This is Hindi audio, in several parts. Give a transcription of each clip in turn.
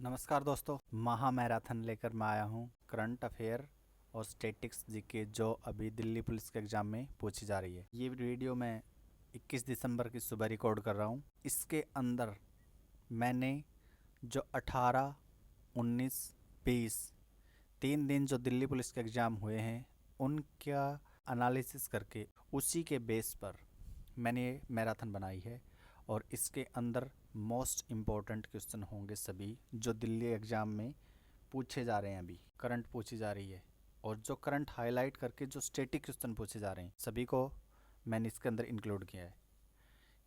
नमस्कार दोस्तों, महा मैराथन लेकर मैं आया हूँ करंट अफेयर और स्टैटिक्स जीके जो अभी दिल्ली पुलिस के एग्ज़ाम में पूछी जा रही है। ये वीडियो मैं 21 दिसंबर की सुबह रिकॉर्ड कर रहा हूँ। इसके अंदर मैंने जो 18, 19, 20 3 दिन जो दिल्ली पुलिस के एग्ज़ाम हुए हैं उनका एनालिसिस करके उसी के बेस पर मैंने ये मैराथन बनाई है। और इसके अंदर मोस्ट इम्पॉर्टेंट क्वेश्चन होंगे सभी जो दिल्ली एग्ज़ाम में पूछे जा रहे हैं, अभी करंट पूछी जा रही है। और जो करंट हाईलाइट करके जो स्टैटिक क्वेश्चन पूछे जा रहे हैं सभी को मैंने इसके अंदर इंक्लूड किया है।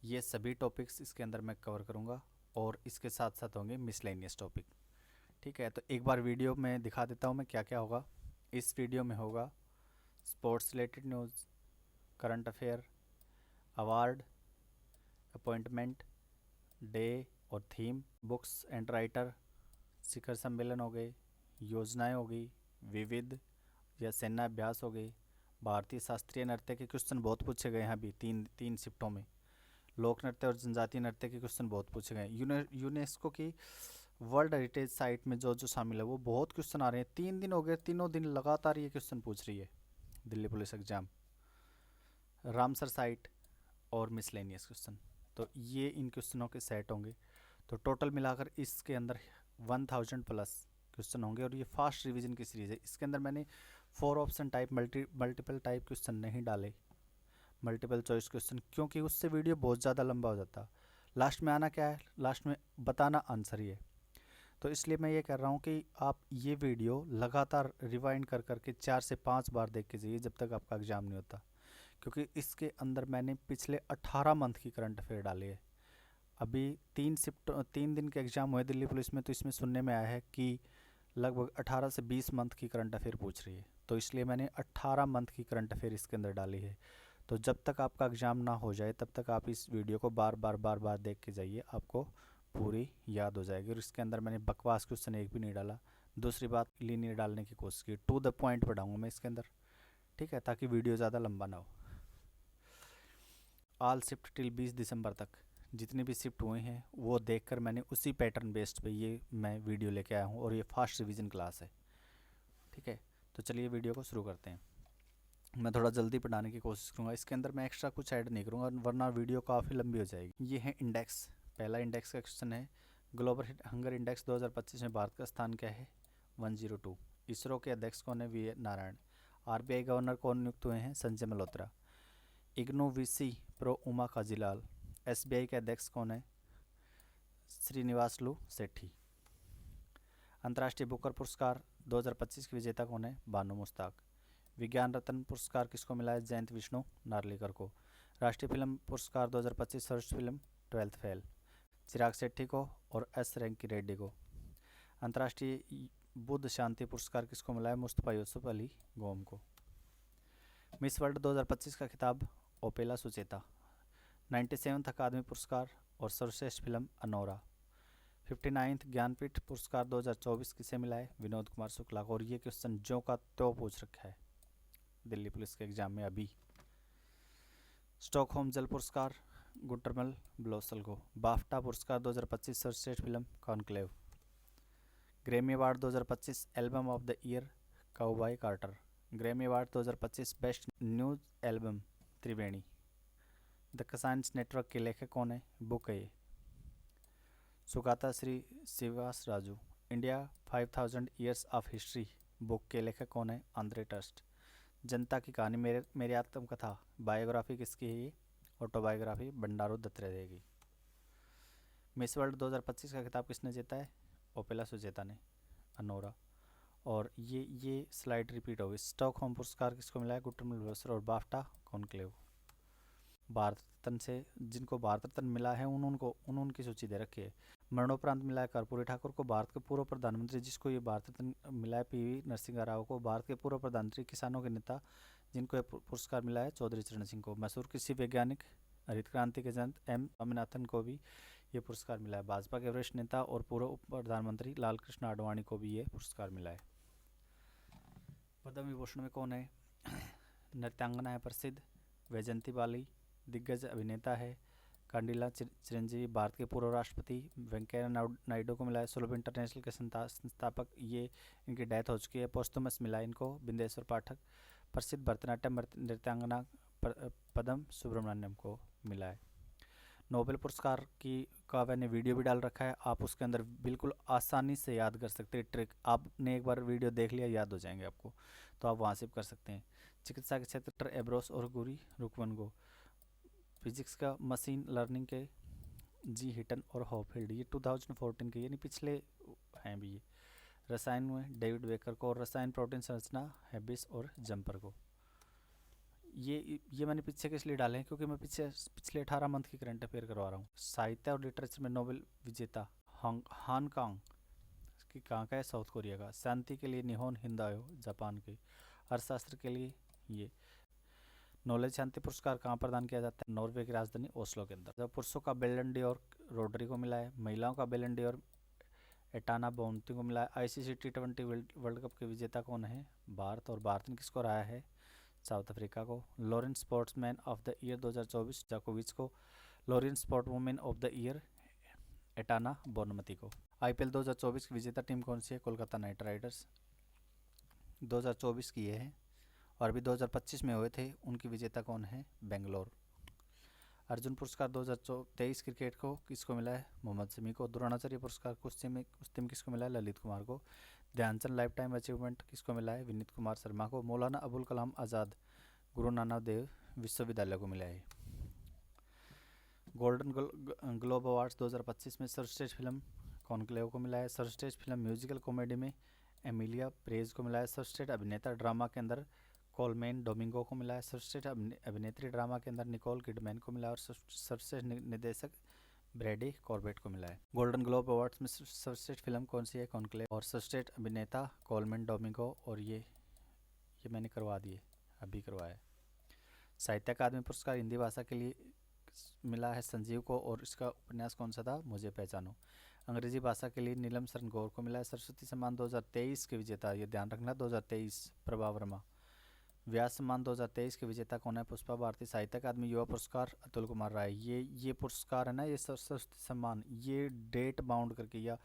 ये सभी टॉपिक्स इसके अंदर मैं कवर करूँगा और इसके साथ साथ होंगे मिसलेनियस टॉपिक। ठीक है, तो एक बार वीडियो में दिखा देता हूँ मैं क्या क्या होगा। इस वीडियो में होगा sports related news, current affair, award, appointment, day और थीम, बुक्स एंड राइटर, शिखर सम्मेलन हो गए, योजनाएं हो गई, विविध या सेना अभ्यास हो गई, भारतीय शास्त्रीय नृत्य के क्वेश्चन बहुत पूछे गए हैं अभी तीन शिफ्टों में। लोक नृत्य और जनजातीय नृत्य के क्वेश्चन बहुत पूछे गए हैं। यूनेस्को की वर्ल्ड हेरिटेज साइट में जो जो शामिल है वो बहुत क्वेश्चन आ रहे हैं। 3 दिन हो गए, तीनों दिन लगातार ये क्वेश्चन पूछ रही है Delhi police exam. Ramsar site और मिसलेनियस क्वेश्चन, तो ये इन क्वेश्चनों के सेट होंगे। तो टोटल मिलाकर इसके अंदर 1000 प्लस क्वेश्चन होंगे और ये फास्ट रिवीजन की सीरीज़ है। इसके अंदर मैंने 4 option type multiple type question नहीं डाले, मल्टीपल चॉइस क्वेश्चन, क्योंकि उससे वीडियो बहुत ज़्यादा लंबा हो जाता। लास्ट में आना क्या है, लास्ट में बताना आंसर ही है। तो इसलिए मैं ये कह रहा हूँ कि आप ये वीडियो लगातार रिवाइंड कर करके 4 से 5 बार देख के जाइए जब तक आपका एग्ज़ाम नहीं होता, क्योंकि इसके अंदर मैंने पिछले 18 मंथ की करंट अफेयर डाली है। अभी 3 दिन के एग्ज़ाम हुए दिल्ली पुलिस में, तो इसमें सुनने में आया है कि लगभग 18 से 20 मंथ की करंट अफेयर पूछ रही है। तो इसलिए मैंने 18 मंथ की करंट अफेयर इसके अंदर डाली है। तो जब तक आपका एग्ज़ाम ना हो जाए तब तक आप इस वीडियो को बार बार देख के जाइए, आपको पूरी याद हो जाएगी। और इसके अंदर मैंने बकवास क्वेश्चन एक भी नहीं डाला। दूसरी बात, लीनियर डालने की कोशिश की, टू द पॉइंट पढ़ाऊँगा मैं इसके अंदर, ठीक है, ताकि वीडियो ज़्यादा लंबा ना हो। ऑल शिफ्ट टिल 20 दिसंबर तक जितनी भी शिफ्ट हुए हैं वो देखकर मैंने उसी पैटर्न बेस्ड पे ये मैं वीडियो लेके आया हूँ और ये फास्ट रिवीजन क्लास है। ठीक है, तो चलिए वीडियो को शुरू करते हैं। मैं थोड़ा जल्दी पढ़ाने की कोशिश करूँगा, इसके अंदर मैं एक्स्ट्रा कुछ ऐड नहीं करूँगा वरना वीडियो काफ़ी लंबी हो जाएगी। ये है इंडेक्स। पहला इंडेक्स का क्वेश्चन है, ग्लोबल हंगर इंडेक्स 2025 में भारत का स्थान क्या है? 102। इसरो के अध्यक्ष कौन है? वी नारायण। आरबीआई गवर्नर कौन नियुक्त हुए हैं? Sanjay Malhotra. IGNOU VC prof Uma Kajilal. SBI के अध्यक्ष कौन है? श्रीनिवासलू सेठी। अंतर्राष्ट्रीय बुकर पुरस्कार 2025 की विजेता कौन है? बानो मुश्ताक। विज्ञान रत्न पुरस्कार किसको मिला है? जयंत विष्णु नार्लिकर को। राष्ट्रीय फिल्म पुरस्कार 2025 सर्वश्रेष्ठ film 12th fail Chirag Shetty को और एस रैंकी रेड्डी को। अंतर्राष्ट्रीय बुद्ध शांति पुरस्कार किसको मिला है? मुस्तफा यूसुफ अली गोम को। मिस वर्ल्ड 2025 का खिताब ओपेला सुचेता। 97th अकादमी पुरस्कार और सर्वश्रेष्ठ फिल्म अनोरा। 59th ज्ञानपीठ पुरस्कार 2024 किसे मिला है? विनोद कुमार शुक्ला को। और ये क्वेश्चन जो का त्यों पूछ रखा है दिल्ली पुलिस के एग्जाम में अभी। स्टॉकहोम जल पुरस्कार गुटरमल ब्लोसल को। बाफ्टा पुरस्कार 2025 सर्वश्रेष्ठ film Conclave. Grammy award 2025 album of the year cowboy Carter. Grammy award 2025 best news album Triveni. The science network के लेखक कौन है? बुक है ये। Sugata Shri Srivas Raju. India 5000 years of history book के लेखक कौन है? Andre Turst. जनता की कहानी मेरी आत्मकथा बायोग्राफी किसकी है? ये ऑटोबायोग्राफी बंडारू दत्तात्रेय की। मिस वर्ल्ड 2025 का खिताब किसने जीता है? ओपेला सुचेता ने, अनोरा। और ये स्लाइड रिपीट होगी। स्टॉकहोम पुरस्कार किसको मिला है? गुटरमल ब्लोसल। और बाफ्टा कॉन्क्लेव। भारत रत्न से जिनको भारत रत्न मिला है उनकी सूची दे रखी है। मरणोपरांत मिला है कर्पूरी ठाकुर को। भारत के पूर्व प्रधानमंत्री जिसको ये भारत रत्न मिला है पीवी नरसिंह राव को। भारत के पूर्व प्रधानमंत्री किसानों के नेता जिनको ये पुरस्कार मिला है चौधरी चरण सिंह को। मशहूर कृषि वैज्ञानिक हरित क्रांति के जनक एम स्वामीनाथन को भी ये पुरस्कार मिला है। भाजपा के वरिष्ठ नेता और पूर्व उप प्रधानमंत्री लाल कृष्ण आडवाणी को भी ये पुरस्कार मिला है। पद्म विभूषण में कौन है? नृत्यांगना है प्रसिद्ध वैजंती बाली। दिग्गज अभिनेता है कांडीला चिरंजीवी भारत के पूर्व राष्ट्रपति वेंकैया नायडू को मिला है। सुलभ इंटरनेशनल के संस्थापक, ये इनकी डेथ हो चुकी है। पोस्टुमस मिला इनको बिंदेश्वर पाठक। प्रसिद्ध भरतनाट्यम नृत्यांगना पदम सुब्रमण्यम को मिला है। नोबेल पुरस्कार का मैंने वीडियो भी डाल रखा है, आप उसके अंदर बिल्कुल आसानी से याद कर सकते हैं। ट्रिक आपने एक बार वीडियो देख लिया, याद हो जाएंगे आपको, तो आप वहाँ से कर सकते हैं। चिकित्सा के क्षेत्र एब्रोस और गुरी रुकवनगो। फिजिक्स का मशीन लर्निंग के जी हिटन और हॉफील्ड, ये 2014 के यानी पिछले हैं भी ये। रसायन में डेविड बेकर को, और रसायन प्रोटीन संरचना हैबिस और जंपर को। ये मैंने पीछे के इसलिए डाले हैं क्योंकि मैं पिछले 18 मंथ की करंट अफेयर करवा रहा हूँ। साहित्य और लिटरेचर में नोबेल विजेता हांगकांग की कहाँ का है, साउथ कोरिया का। शांति के लिए निहोन हिंदायो, जापान के। अर्थशास्त्र के लिए ये। नोबेल शांति पुरस्कार कहाँ प्रदान किया जाता है, नॉर्वे की राजधानी ओस्लो के अंदर। जब पुरुषों का बेलन डोर रोड्री को मिला है, महिलाओं का बेलन डोर एटाना बोनती को मिला है। आईसीसी T20 वर्ल्ड कप के विजेता कौन है, भारत, और भारत ने किसको हराया है, साउथ अफ्रीका को। Lawrence sportsman of the year 2024 जोकोविच को। Lawrence sport women of the year एटाना Bonmatí को। IPL 2024 की विजेता टीम कौन सी है, कोलकाता नाइट राइडर्स। 2024 की ये है, और अभी 2025 में हुए थे, उनकी विजेता कौन है, बेंगलोर। अर्जुन पुरस्कार 2023 क्रिकेट को किसको मिला है, मोहम्मद शमी को। द्रोणाचार्य पुरस्कार कुश्ती में किसको मिला है, ललित कुमार को। ध्यानचंद लाइफ टाइम अचीवमेंट किसको मिला है, विनीत कुमार शर्मा को। मौलाना अबुल कलाम आज़ाद गुरु नानक देव विश्वविद्यालय को मिला है। गोल्डन ग्लोब अवार्ड्स 2025 में सर्वश्रेष्ठ फिल्म कॉन्क्लेव को मिला है। सर्वश्रेष्ठ फिल्म म्यूजिकल कॉमेडी में एमिलिया प्रेज को मिला है। सर्वश्रेष्ठ अभिनेता ड्रामा के अंदर कोलमैन डोमिंगो को मिला है। सर्वश्रेष्ठ अभिनेत्री ड्रामा के अंदर निकोल किडमैन को मिला है। और सर्वश्रेष्ठ निर्देशक ब्रैडी कॉर्बेट को मिला है। गोल्डन ग्लोब अवार्ड्स में सर्वश्रेष्ठ फिल्म कौन सी है, कॉन्क्लेव। और सर्वश्रेष्ठ अभिनेता कोलमैन डोमिंगो, और ये मैंने करवा दिए, अभी करवाया। साहित्य अकादमी पुरस्कार हिंदी भाषा के लिए मिला है संजीव को, और इसका उपन्यास कौन सा था, मुझे पहचानो। अंग्रेजी भाषा के लिए नीलम शरण गौर को मिला है। सरस्वती सम्मान 2023 के विजेता, ये ध्यान रखना, 2023 प्रभा वर्मा। व्यास सम्मान 2023 के विजेता कौन है, पुष्पा भारती। साहित्य अकादमी युवा पुरस्कार अतुल कुमार राय। ये पुरस्कार है ना, ये सरस्वती सम्मान, ये डेट बाउंड करके या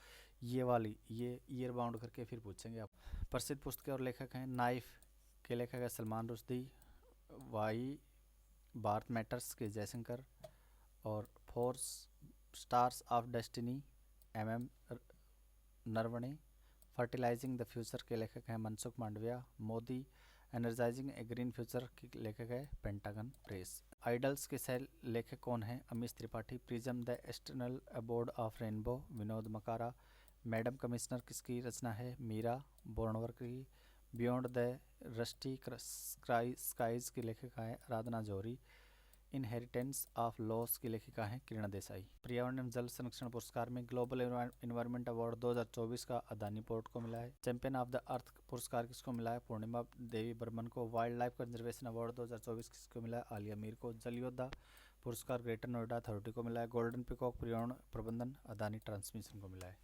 ये वाली ये ईयर बाउंड करके फिर पूछेंगे आप। प्रसिद्ध पुस्तक और लेखक हैं, नाइफ के लेखक है सलमान रुश्दी, वाई भारत मैटर्स के जयशंकर, और four stars of destiny MM Naravane. Fertilising the future के लेखक हैं मनसुख मांडविया। मोदी एनर्जाइजिंग ए ग्रीन फ्यूचर के लेखक है पेंटागन प्रेस। आइडल्स के सह लेखक कौन है, Amish Tripathi. Prism the external abode of rainbow, Vinod Makara. Madam commissioner किसकी रचना है, मीरा बोर्नवर की। बियॉन्ड द रस्टी स्काइज की लेखिका है आराधना जौहरी। इनहेरिटेंस ऑफ लॉस की लेखिका है किरण देसाई। पर्यावरण एवं जल संरक्षण पुरस्कार में ग्लोबल एनवायरनमेंट अवार्ड 2024 का अदानी पोर्ट को मिला है। चैंपियन ऑफ द अर्थ पुरस्कार किसको मिला है, पूर्णिमा देवी बर्मन को। वाइल्ड लाइफ कंजर्वेशन अवार्ड 2024 किसको मिला है, आलिया मीर को। जल योद्धा पुरस्कार ग्रेटर नोएडा अथॉरिटी को मिला है। गोल्डन पिकॉक पर्यावरण प्रबंधन अदानी ट्रांसमिशन को मिला है।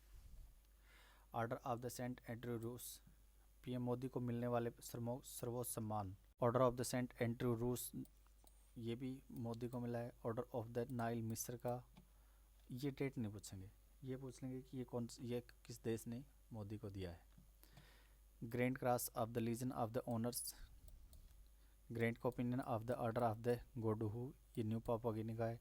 Order of the Saint Andrew रूस, PM मोदी को मिलने वाले सर्वोच्च सम्मान। Order of the Saint Andrew रूस, ये भी मोदी को मिला है। ऑर्डर ऑफ द नाइल मिस्र का, ये डेट नहीं पूछेंगे, ये पूछ लेंगे कि ये किस देश ने मोदी को दिया है। Grand cross of the legion of the honours, grand companion of the order of the गोडहू, ये न्यू पापुआ गिनी का है।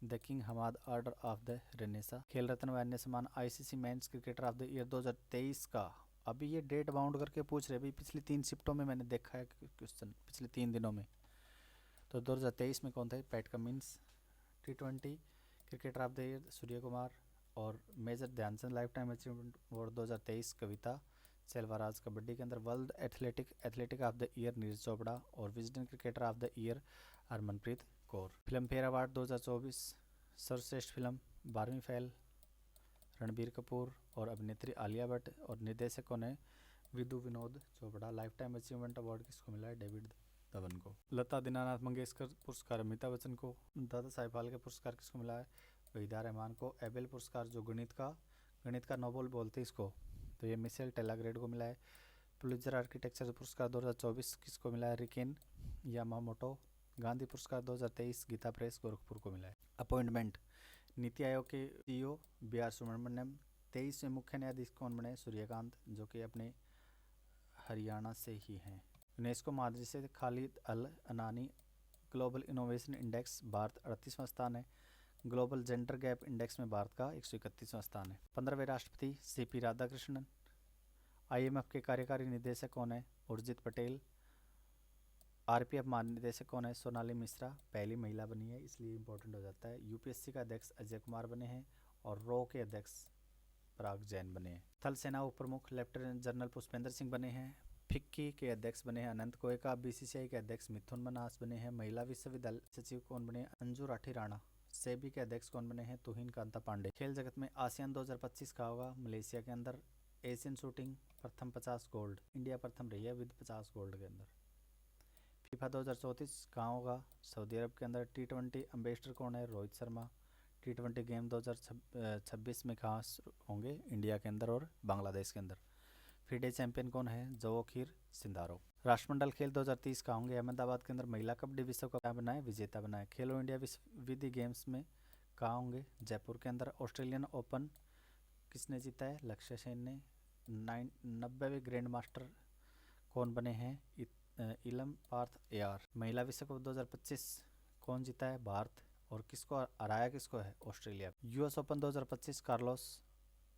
The king Hamad order of the renaissance. Khel Ratna व अन्य सम्मान ICC men's cricketer of the year 2023 का, अभी ये डेट बाउंड करके पूछ रहे, अभी पिछली 3 शिफ्टों में मैंने देखा है क्वेश्चन, पिछले 3 दिनों में। तो 2023 में कौन थे, Pat Cummins. T20 cricketer of the year Surya Kumar. और major Dhyanchand lifetime achievement award 2023 Kavita Selvaraj. Kabaddi के अंदर world athletic of the year Neeraj Chopra. और Wisden cricketer of the year Harmanpreet Kaur. Film फेयर अवार्ड 2024 सर्वश्रेष्ठ फिल्म 12वीं फैल रणबीर कपूर और अभिनेत्री आलिया भट्ट। और निर्देशक कौन है, Vidhu Vinod Chopra. Lifetime achievement award किसको मिला है, डेविड धवन को। लता दीनानाथ मंगेशकर पुरस्कार अमिताभ बच्चन को। दादा साहेब फाल्के पुरस्कार किसको मिला है, वहीदा रहमान को। एबेल पुरस्कार जो गणित का नोबेल बोलते हैं इसको, तो ये मिशेल टेलाग्रेड को मिला है। पुलित्जर आर्किटेक्चर पुरस्कार 2024 किसको मिला है, रिकेन यामामोटो। गांधी पुरस्कार 2023 गीता प्रेस गोरखपुर को मिला है। अपॉइंटमेंट। नीति आयोग के सीईओ बी आर सुब्रमण्यम। 23वें मुख्य न्यायाधीश कौन बने? सूर्यकांत, जो कि अपने हरियाणा से ही हैं। यूनेस्को महानिदेशक से खालिद अल अनानी। ग्लोबल इनोवेशन इंडेक्स भारत 38वां स्थान है। ग्लोबल जेंडर गैप इंडेक्स में भारत का 131वां स्थान है। 15वें राष्ट्रपति सीपी राधाकृष्णन। आईएमएफ के कार्यकारी निदेशक कौन है? उर्जित पटेल। आरपीएफ महानिदेशक कौन है? सोनाली मिश्रा, पहली महिला बनी है, इसलिए इंपॉर्टेंट हो जाता है। यूपीएससी का अध्यक्ष अजय कुमार बने हैं और रो के अध्यक्ष पराग जैन बने हैं। थल सेना उप प्रमुख लेफ्टिनेंट जनरल पुष्पेंद्र सिंह बने हैं। फिक्की के अध्यक्ष बने हैं अनंत गोयका। बीसीसीआई के अध्यक्ष मिथुन मनास बने हैं। महिला विश्वविद्यालय सचिव कौन बने? अंजू राठी राणा। सेबी के अध्यक्ष कौन बने हैं? तुहिन कांता पांडे। खेल जगत में आसियान 2025 का होगा मलेशिया के अंदर। एशियन शूटिंग प्रथम 50 गोल्ड, इंडिया प्रथम रही है विद 50 गोल्ड के अंदर। फीफा 2034 कहाँ होगा? सऊदी अरब के अंदर। टी20 एम्बेसडर कौन है? रोहित शर्मा। टी20 गेम 2026 में कहाँ होंगे? इंडिया के अंदर और बांग्लादेश के अंदर। फीडे चैंपियन कौन है? जोखिर सिंधारो। राष्ट्रमंडल खेल 2030 कहाँ होंगे? अहमदाबाद के अंदर। महिला कबड्डी विश्व कप बनाए विजेता बनाए। खेलो इंडिया विधि गेम्स में कहाँ होंगे? जयपुर के अंदर। ऑस्ट्रेलियन ओपन किसने जीता है? लक्ष्य सेन ने। 90वें ग्रैंड मास्टर कौन बने हैं? इलम पार्थ एआर। महिला विश्व कप 2025 कौन जीता है? भारत। और किसको हराया? किसको है? Australia. US open 2025 Carlos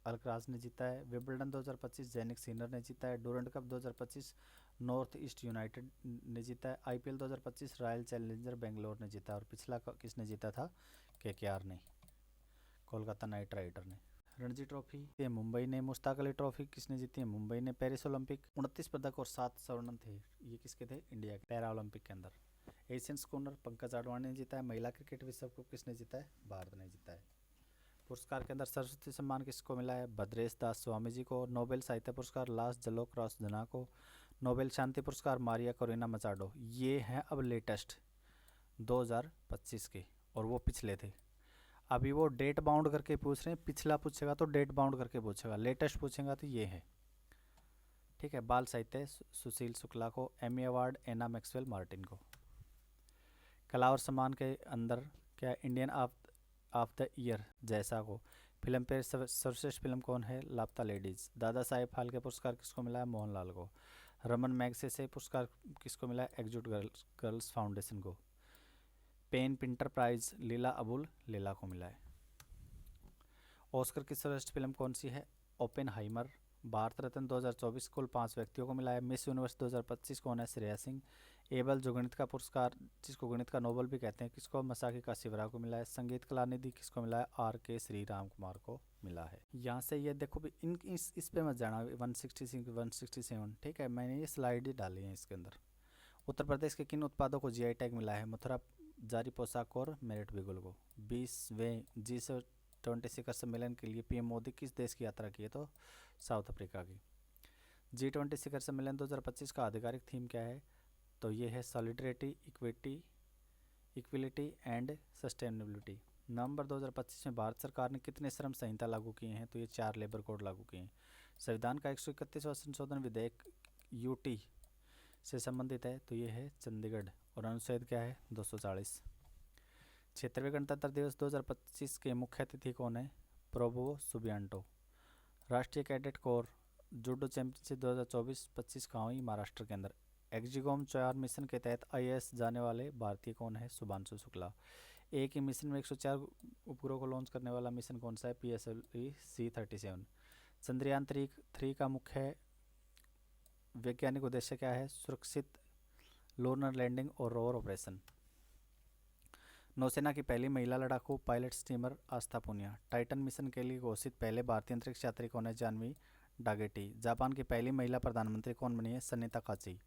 Alcaraz ने जीता है। विंबलडन 2025 जैनिक सिनर ने जीता है। Durand cup 2025 north east United ने जीता है। आईपीएल 2025 रॉयल चैलेंजर बेंगलोर ने जीता। और पिछला किसने जीता था? केकेआर ने, कोलकाता नाइट राइडर ने। रणजी ट्रॉफी ये मुंबई ने। मुश्ताक अली ट्रॉफी किसने जीती है? मुंबई ने। पेरिस ओलंपिक 29 पदक और 7 स्वर्ण थे, ये किसके थे? इंडिया के। पैरा ओलंपिक के अंदर। एशियन स्कूनर पंकज आडवाणी ने जीता है। महिला क्रिकेट विश्व कप किसने जीता है? भारत ने जीता है। पुरस्कार के अंदर सरस्वती सम्मान किसको मिला है? भद्रेश दास स्वामी जी को। नोबेल साहित्य पुरस्कार लास जलोक्रॉस धना को। नोबेल शांति पुरस्कार मारिया कोरिना मचाडो। ये हैं अब लेटेस्ट 2025 के, और वो पिछले थे। अभी वो डेट बाउंड करके पूछ रहे हैं। पिछला पूछेगा तो डेट बाउंड करके पूछेगा, लेटेस्ट पूछेगा तो ये है। ठीक है। बाल साहित्य सुशील शुक्ला को। एमी अवार्ड एना मैक्सवेल मार्टिन को। कला और सम्मान के अंदर क्या? इंडियन ऑफ द ईयर जैसा को। फिल्म पे सर्वश्रेष्ठ फिल्म कौन है? लापता लेडीज। दादा साहेब फाल्के पुरस्कार किसको मिला है? मोहनलाल को। रमन मैगसेसे पुरस्कार किसको मिला है? एकजुट गर्ल्स फाउंडेशन को। पेन पिंटर प्राइज लीला अबुल लीला को मिला है। ऑस्कर की सर्वश्रेष्ठ फिल्म कौन सी है? ओपेनहाइमर। भारत रत्न 2024 कुल 5 व्यक्तियों को मिला है। मिस यूनिवर्स 2025 कौन है? श्रेया सिंह। एबल जो गणित का पुरस्कार, जिसको गणित का नोबल भी कहते हैं, किसको? मसाकी काशीवरा को मिला है। संगीत कला निधि किसको मिला है? आर के श्री राम कुमार को मिला है। यहाँ से ये देखो भी, इस पे मत जाना 166 167। ठीक है, मैंने ये स्लाइड ही डाली है इसके अंदर। उत्तर प्रदेश के किन उत्पादों को जीआई टैग मिला है? मथुरा जारी पोशाक और मेरठ बिगुल को। 20वें G20 शिखर सम्मेलन के लिए पीएम मोदी किस देश की यात्रा की है? तो साउथ अफ्रीका की। G20 शिखर सम्मेलन 2025 का आधिकारिक थीम क्या है? तो ये है सॉलिडरिटी, इक्विलिटी एंड सस्टेनेबिलिटी। नवंबर 2025 में भारत सरकार ने कितने श्रम संहिता लागू किए हैं? तो ये 4 लेबर कोड लागू किए हैं। संविधान का 131वां संशोधन विधेयक यूटी से संबंधित है, तो ये है चंडीगढ़। और अनुच्छेद क्या है? 240। 76वें गणतंत्र दिवस 2025 के मुख्य अतिथि कौन है? प्रोबो सुबियांटो। राष्ट्रीय कैडेट कोर जूडो चैंपियनशिप 2024-25 कहाँ हुई? महाराष्ट्र के अंदर। एक्जिगोम 4 मिशन के तहत आईएएस जाने वाले भारतीय कौन है? शुभांशु शुक्ला। एक ही मिशन में 104 उपग्रह को लॉन्च करने वाला मिशन कौन सा है? PSLV C-37। चंद्रयान 3 का मुख्य वैज्ञानिक उद्देश्य क्या है? सुरक्षित लूनर लैंडिंग और रोवर ऑपरेशन। नौसेना की पहली महिला लड़ाकू पायलट स्टीमर आस्था पूनिया। टाइटन मिशन के लिए घोषित पहले भारतीय अंतरिक्ष यात्री कौन है? जानवी डागेटी। जापान की पहली महिला प्रधानमंत्री कौन बनी है? सनिता काची।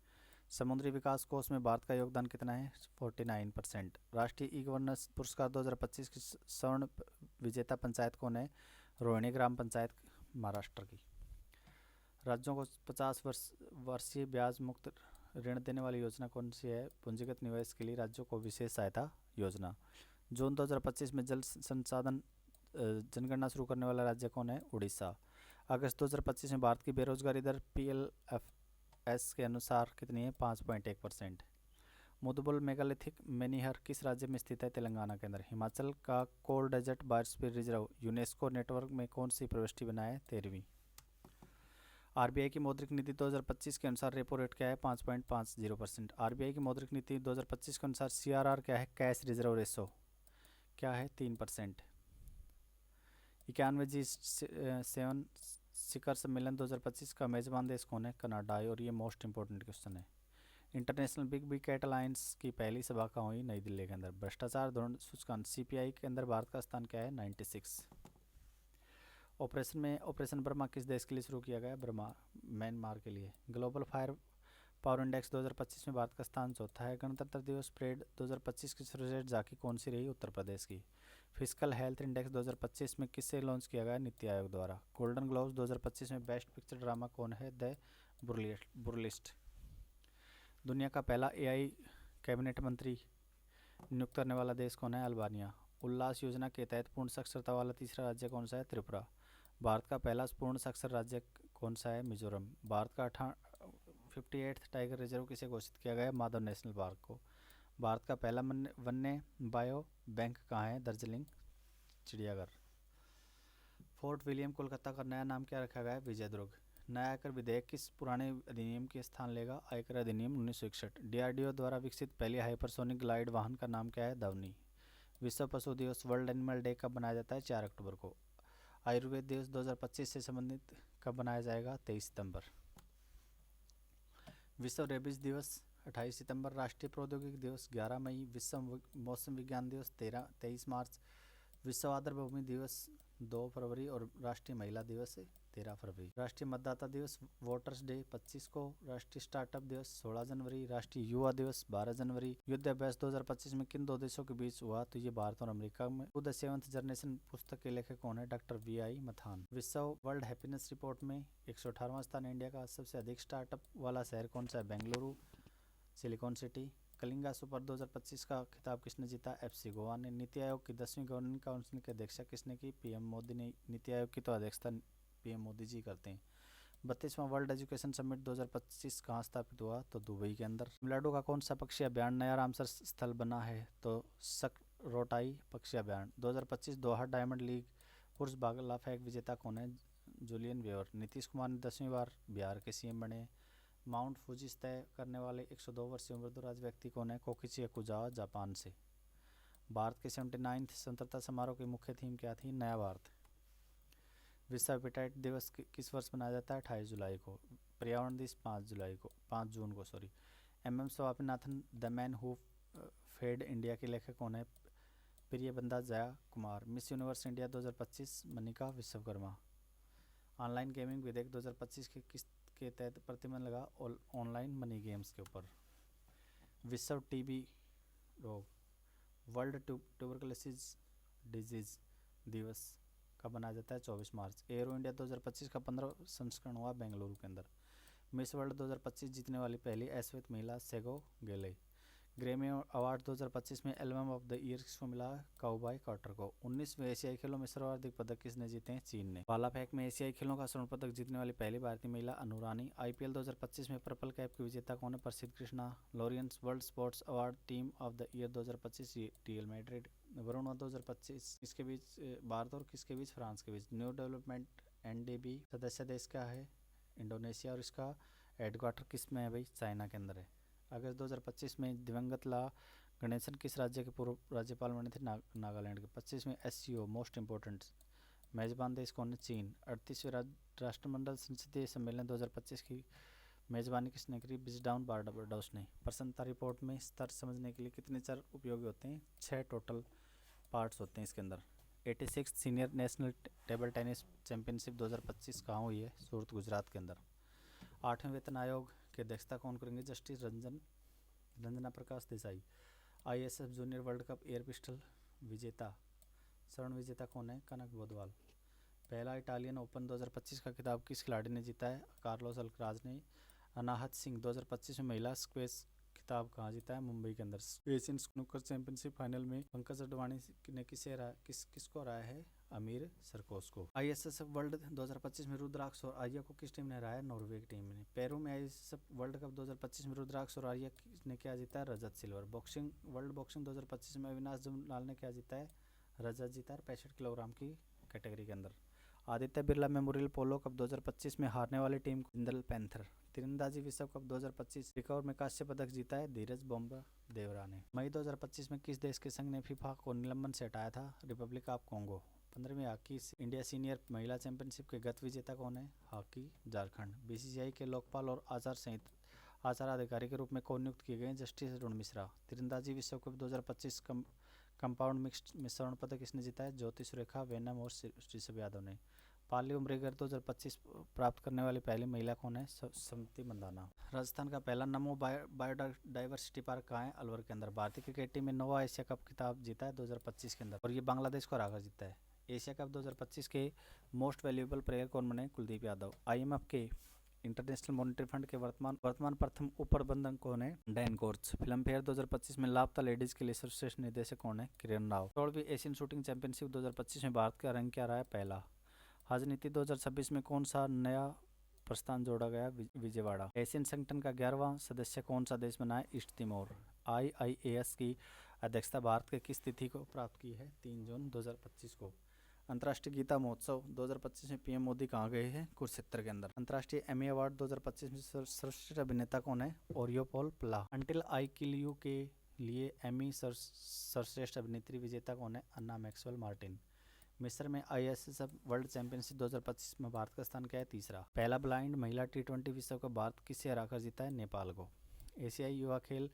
समुद्री विकास कोष में भारत का योगदान कितना है? 49%। राष्ट्रीय ई गवर्नेंस पुरस्कार 2025 की स्वर्ण विजेता पंचायत कौन है? रोहिणी ग्राम पंचायत, महाराष्ट्र की। राज्यों को 50 वर्षीय ब्याज मुक्त ऋण देने वाली योजना कौन सी है? पूंजीगत निवेश के लिए राज्यों को विशेष सहायता योजना। जून 2025 में जल संसाधन जनगणना शुरू करने वाला राज्य कौन है? उड़ीसा। अगस्त 2025 में भारत की बेरोजगारी दर PLFS के अनुसार कितनी है? 5.1%। मुदबुल मेगालिथिक मेनिहर किस राज्य में स्थित है? तेलंगाना के अंदर। हिमाचल का cold desert biosphere reserve UNESCO network में कौन सी प्रविष्टि बनाए? 13वीं। आरबीआई की मौद्रिक नीति 2025 के अनुसार रेपो रेट क्या है? 5.50%। आरबीआई की मौद्रिक नीति 2025 के अनुसार सीआरआर क्या है? कैश रिजर्व रेशो क्या है? 3%। 91 G7 शिखर सम्मेलन 2025 का मेजबान देश कौन है? कनाडा। और ये मोस्ट इंपॉर्टेंट क्वेश्चन है। International big B cat alliance की पहली सभा कहाँ हुई? नई दिल्ली के अंदर। भ्रष्टाचार धोरण सूचकांक सीपीआई के अंदर भारत का स्थान क्या है? 96। ऑपरेशन ब्रह्मा किस देश के लिए शुरू किया गया? ब्रह्मा म्यांमार के लिए। ग्लोबल फायर पावर इंडेक्स 2025 में भारत का स्थान चौथा है। गणतंत्र दिवस परेड 2025 की सर्वश्रेष्ठ झांकी कौन सी रही? उत्तर प्रदेश की। फिजिकल हेल्थ इंडेक्स 2025 में किससे लॉन्च किया गया? नीति आयोग द्वारा। गोल्डन ग्लोव्स 2025 में बेस्ट पिक्चर ड्रामा कौन है? द बुरलिस्ट। दुनिया का पहला एआई कैबिनेट मंत्री नियुक्त करने वाला देश कौन है? अल्बानिया। उल्लास योजना के तहत पूर्ण साक्षरता वाला तीसरा राज्य कौन सा है? त्रिपुरा। भारत का पहला पूर्ण साक्षर राज्य कौन सा है? मिजोरम। भारत का 58th टाइगर रिजर्व किसे घोषित किया गया? माधव नेशनल पार्क को। भारत का पहला वन्य बायो बैंक कहाँ है? दार्जिलिंग चिड़ियाघर। फोर्ट विलियम कोलकाता का नया नाम क्या रखा गया है? विजयदुर्ग। नया आयकर विधेयक किस पुराने अधिनियम के स्थान लेगा? आयकर अधिनियम 1961। डीआरडीओ द्वारा विकसित पहली हाइपरसोनिक ग्लाइड वाहन का नाम क्या है? धवनी। विश्व पशु दिवस वर्ल्ड एनिमल डे कब बनाया जाता है? 4 अक्टूबर को। आयुर्वेद दिवस 2025 से संबंधित कब बनाया जाएगा? 23 सितंबर। विश्व रेबीज दिवस 28 सितंबर। राष्ट्रीय प्रौद्योगिकी दिवस 11 मई। विश्व मौसम विज्ञान दिवस 23 मार्च। विश्व आर्द्रभूमि दिवस 2 फरवरी और राष्ट्रीय महिला दिवस 13 फरवरी। राष्ट्रीय मतदाता दिवस वोटर्स डे 25 को। राष्ट्रीय स्टार्टअप दिवस 16 जनवरी। राष्ट्रीय युवा दिवस 12 जनवरी। युद्ध अभ्यास 2025 में किन दो देशों के बीच हुआ? तो ये भारत और अमेरिका में। द सेवंथ जनरेशन पुस्तक के लेखक कौन है? Doctor VI मथान। विश्व वर्ल्ड हैप्पीनेस रिपोर्ट में 118वां स्थान। इंडिया का सबसे अधिक स्टार्टअप वाला शहर कौन सा है? Bengaluru, silicon city. Kalinga super 2025 का खिताब किसने जीता? FC गोवा ने। नीति आयोग की 10वीं गवर्निंग काउंसिल की अध्यक्षता किसने की? PM मोदी ने। नीति आयोग की तो अध्यक्षता PM मोदी जी करते हैं। 32वां वर्ल्ड एजुकेशन समिट 2025 कहाँ स्थापित हुआ? तो दुबई के अंदर। तमिलनाडु का कौन सा पक्षी अभ्यारण्य नया रामसर स्थल बना है? तो सकरोटाई पक्षी अभ्यारण्य। 2025 दोहा डायमंड लीग पुरुष भाला फेंक विजेता कौन है? Julian waiver. नीतीश कुमार ने 10वीं बार बिहार के CM बने। माउंट फूजी तय करने वाले 102 वर्षीय उम्रदराज व्यक्ति कौन है? कोकिची अकुजावा, जापान से। भारत के 79th स्वतंत्रता समारोह की मुख्य थीम क्या थी? नया भारत। विश्व हेपेटाइट दिवस किस वर्ष मनाया जाता है? 28 जुलाई को। पर्यावरण दिवस 5 जून को sorry. MM Swaminathan the man who fed India के लेखक कौन है? Priyambada Jaya Kumar. Miss Universe India 2025 Manika Vishwakarma. Online gaming विधेयक 2025 के तहत प्रतिबंध लगा ऑनलाइन मनी गेम्स के ऊपर। विश्व टीबी रोग वर्ल्ड ट्यूबरकुलोसिस डिजीज दिवस कब मनाया जाता है? 24 मार्च। एरो इंडिया 2025 का 15 संस्करण हुआ बेंगलुरु के अंदर। मिस वर्ल्ड 2025 जीतने वाली पहली ऐश्वेत महिला सेगो गेले। ग्रैमी अवार्ड 2025 में एल्बम ऑफ द ईयर किसको मिला? काउबॉय कार्टर को। 19वें एशियाई खेलों में सर्वाधिक पदक किसने जीते हैं? चीन ने। भाला फेंक में एशियाई खेलों का स्वर्ण पदक जीतने वाली पहली भारतीय महिला अनु रानी। IPL 2025 में पर्पल कैप की विजेता कौन है? प्रसिद्ध Krishna. Laureus world sports award team of the year 2025 real Madrid. Varun 2025 किसके बीच भारत और किसके बीच? फ्रांस के बीच। न्यू डेवलपमेंट NDB सदस्य देश क्या है? इंडोनेशिया। और इसका हेडक्वार्टर किस में है भाई? चाइना के अंदर है। अगस्त 2025 में दिवंगत ला गणेशन किस राज्य के पूर्व राज्यपाल बने थे? नागालैंड के। 25वें SCO मोस्ट इंपॉर्टेंट मेजबान देश कौन है? चीन। 38वें राष्ट्रमंडल संसदीय सम्मेलन 2025 की मेजबानी किसने करी? बिजडाउन बारबाडोस ने। प्रसन्नता रिपोर्ट में स्तर समझने के लिए कितने चर उपयोगी होते हैं? 6 टोटल पार्ट्स होते हैं इसके अंदर। 86 senior national table tennis championship 2025 कहाँ हुई है? सूरत गुजरात के अंदर। 8वें वेतन आयोग की अध्यक्षता कौन करेंगे? Justice Ranjana Prakash Desai. ISF junior world cup air pistol विजेता स्वर्ण विजेता कौन है? कनक बोधवाल। पहला इटालियन ओपन 2025 का खिताब किस खिलाड़ी ने जीता है? कार्लोस अल्कराज ने। अनाहत सिंह 2025 में महिला स्क्वैश खिताब कहाँ जीता है? मुंबई के अंदर। एशियन स्नूकर चैंपियनशिप फाइनल में पंकज अडवाणी ने किसको हराया है? अमीर सरकोस को। आईएसएसएफ वर्ल्ड 2025 में रुद्राक्ष और आर्या को किस टीम ने हराया? नॉर्वे की टीम ने। पेरू में आईएसएसएफ वर्ल्ड कप 2025 में रुद्राक्ष और आर्या ने क्या जीता है? रजत सिल्वर। बॉक्सिंग वर्ल्ड बॉक्सिंग 2025 में अविनाश जमवाल ने क्या जीता है? रजत जीता है 65 किलोग्राम की कैटेगरी के अंदर। आदित्य बिरला मेमोरियल पोलो कप 2025 में हारने वाली टीम जिंदल पैंथर। तीरंदाजी विश्व कप 2025 रिकॉर्ड में कांस्य पदक जीता है धीरज बोम्बा देवरा ने। मई 2025 में किस देश के संघ ने फीफा को निलंबन से हटाया था? Republic of Congo. 15वीं हॉकी इंडिया सीनियर महिला चैंपियनशिप के गत विजेता कौन है? हॉकी झारखंड। बीसीसीआई के लोकपाल और आचार अधिकारी के रूप में कौन नियुक्त किए गए? जस्टिस अरुण मिश्रा। तीरंदाजी विश्व कप 2025 कंपाउंड मिक्स्ड में स्वर्ण पदक किसने जीता है? ज्योति सुरेखा, वेनम और ऋषभ यादव ने। पाली उम्रगर 2025 प्राप्त करने वाली पहली महिला कौन है? समृति मंदाना। राजस्थान का पहला नमो बायोडाइवर्सिटी पार्क कहाँ है? अलवर के अंदर। भारतीय क्रिकेट टीम में नोवा एशिया कप खिताब जीता है 2025 के अंदर और ये बांग्लादेश को हराकर जीता है। एशिया कप 2025 के मोस्ट वैल्यूएबल प्लेयर कौन बने? कुलदीप यादव। आईएमएफ के इंटरनेशनल मॉनिटरी फंड के वर्तमान प्रथम उप प्रबंधक कौन है? Dan courts. फिल्म फेयर 2025 में लापता लेडीज के लिए सर्वश्रेष्ठ निर्देशक कौन है? Kiran Rao. 16वीं Asian shooting championship 2025 में भारत का रैंक क्या रहा है? पहला। हज नीति 2026 में कौन सा नया प्रस्थान जोड़ा गया? विजयवाड़ा। एशियन संगठन का 11वां सदस्य कौन सा देश बना है? East Timor. IIAS की अध्यक्षता भारत के किस तिथि को प्राप्त की है? 3 जून 2025 को। अंतर्राष्ट्रीय गीता महोत्सव 2025 में पीएम मोदी कहाँ गए हैं? कुरुक्षेत्र के अंदर। अंतर्राष्ट्रीय एमी अवार्ड 2025 में सर्वश्रेष्ठ अभिनेता कौन है? ओरियोपोल प्ला। अंटिल आई किल यू के लिए एमी सर्वश्रेष्ठ अभिनेत्री विजेता कौन है? अन्ना मैक्सवेल मार्टिन। मिस्र में आईएसएसएफ वर्ल्ड चैंपियनशिप 2025 में भारत का स्थान क्या है? तीसरा। पहला ब्लाइंड महिला T20 विश्व कप भारत किससे हराकर जीता है? नेपाल को। एशियाई युवा खेल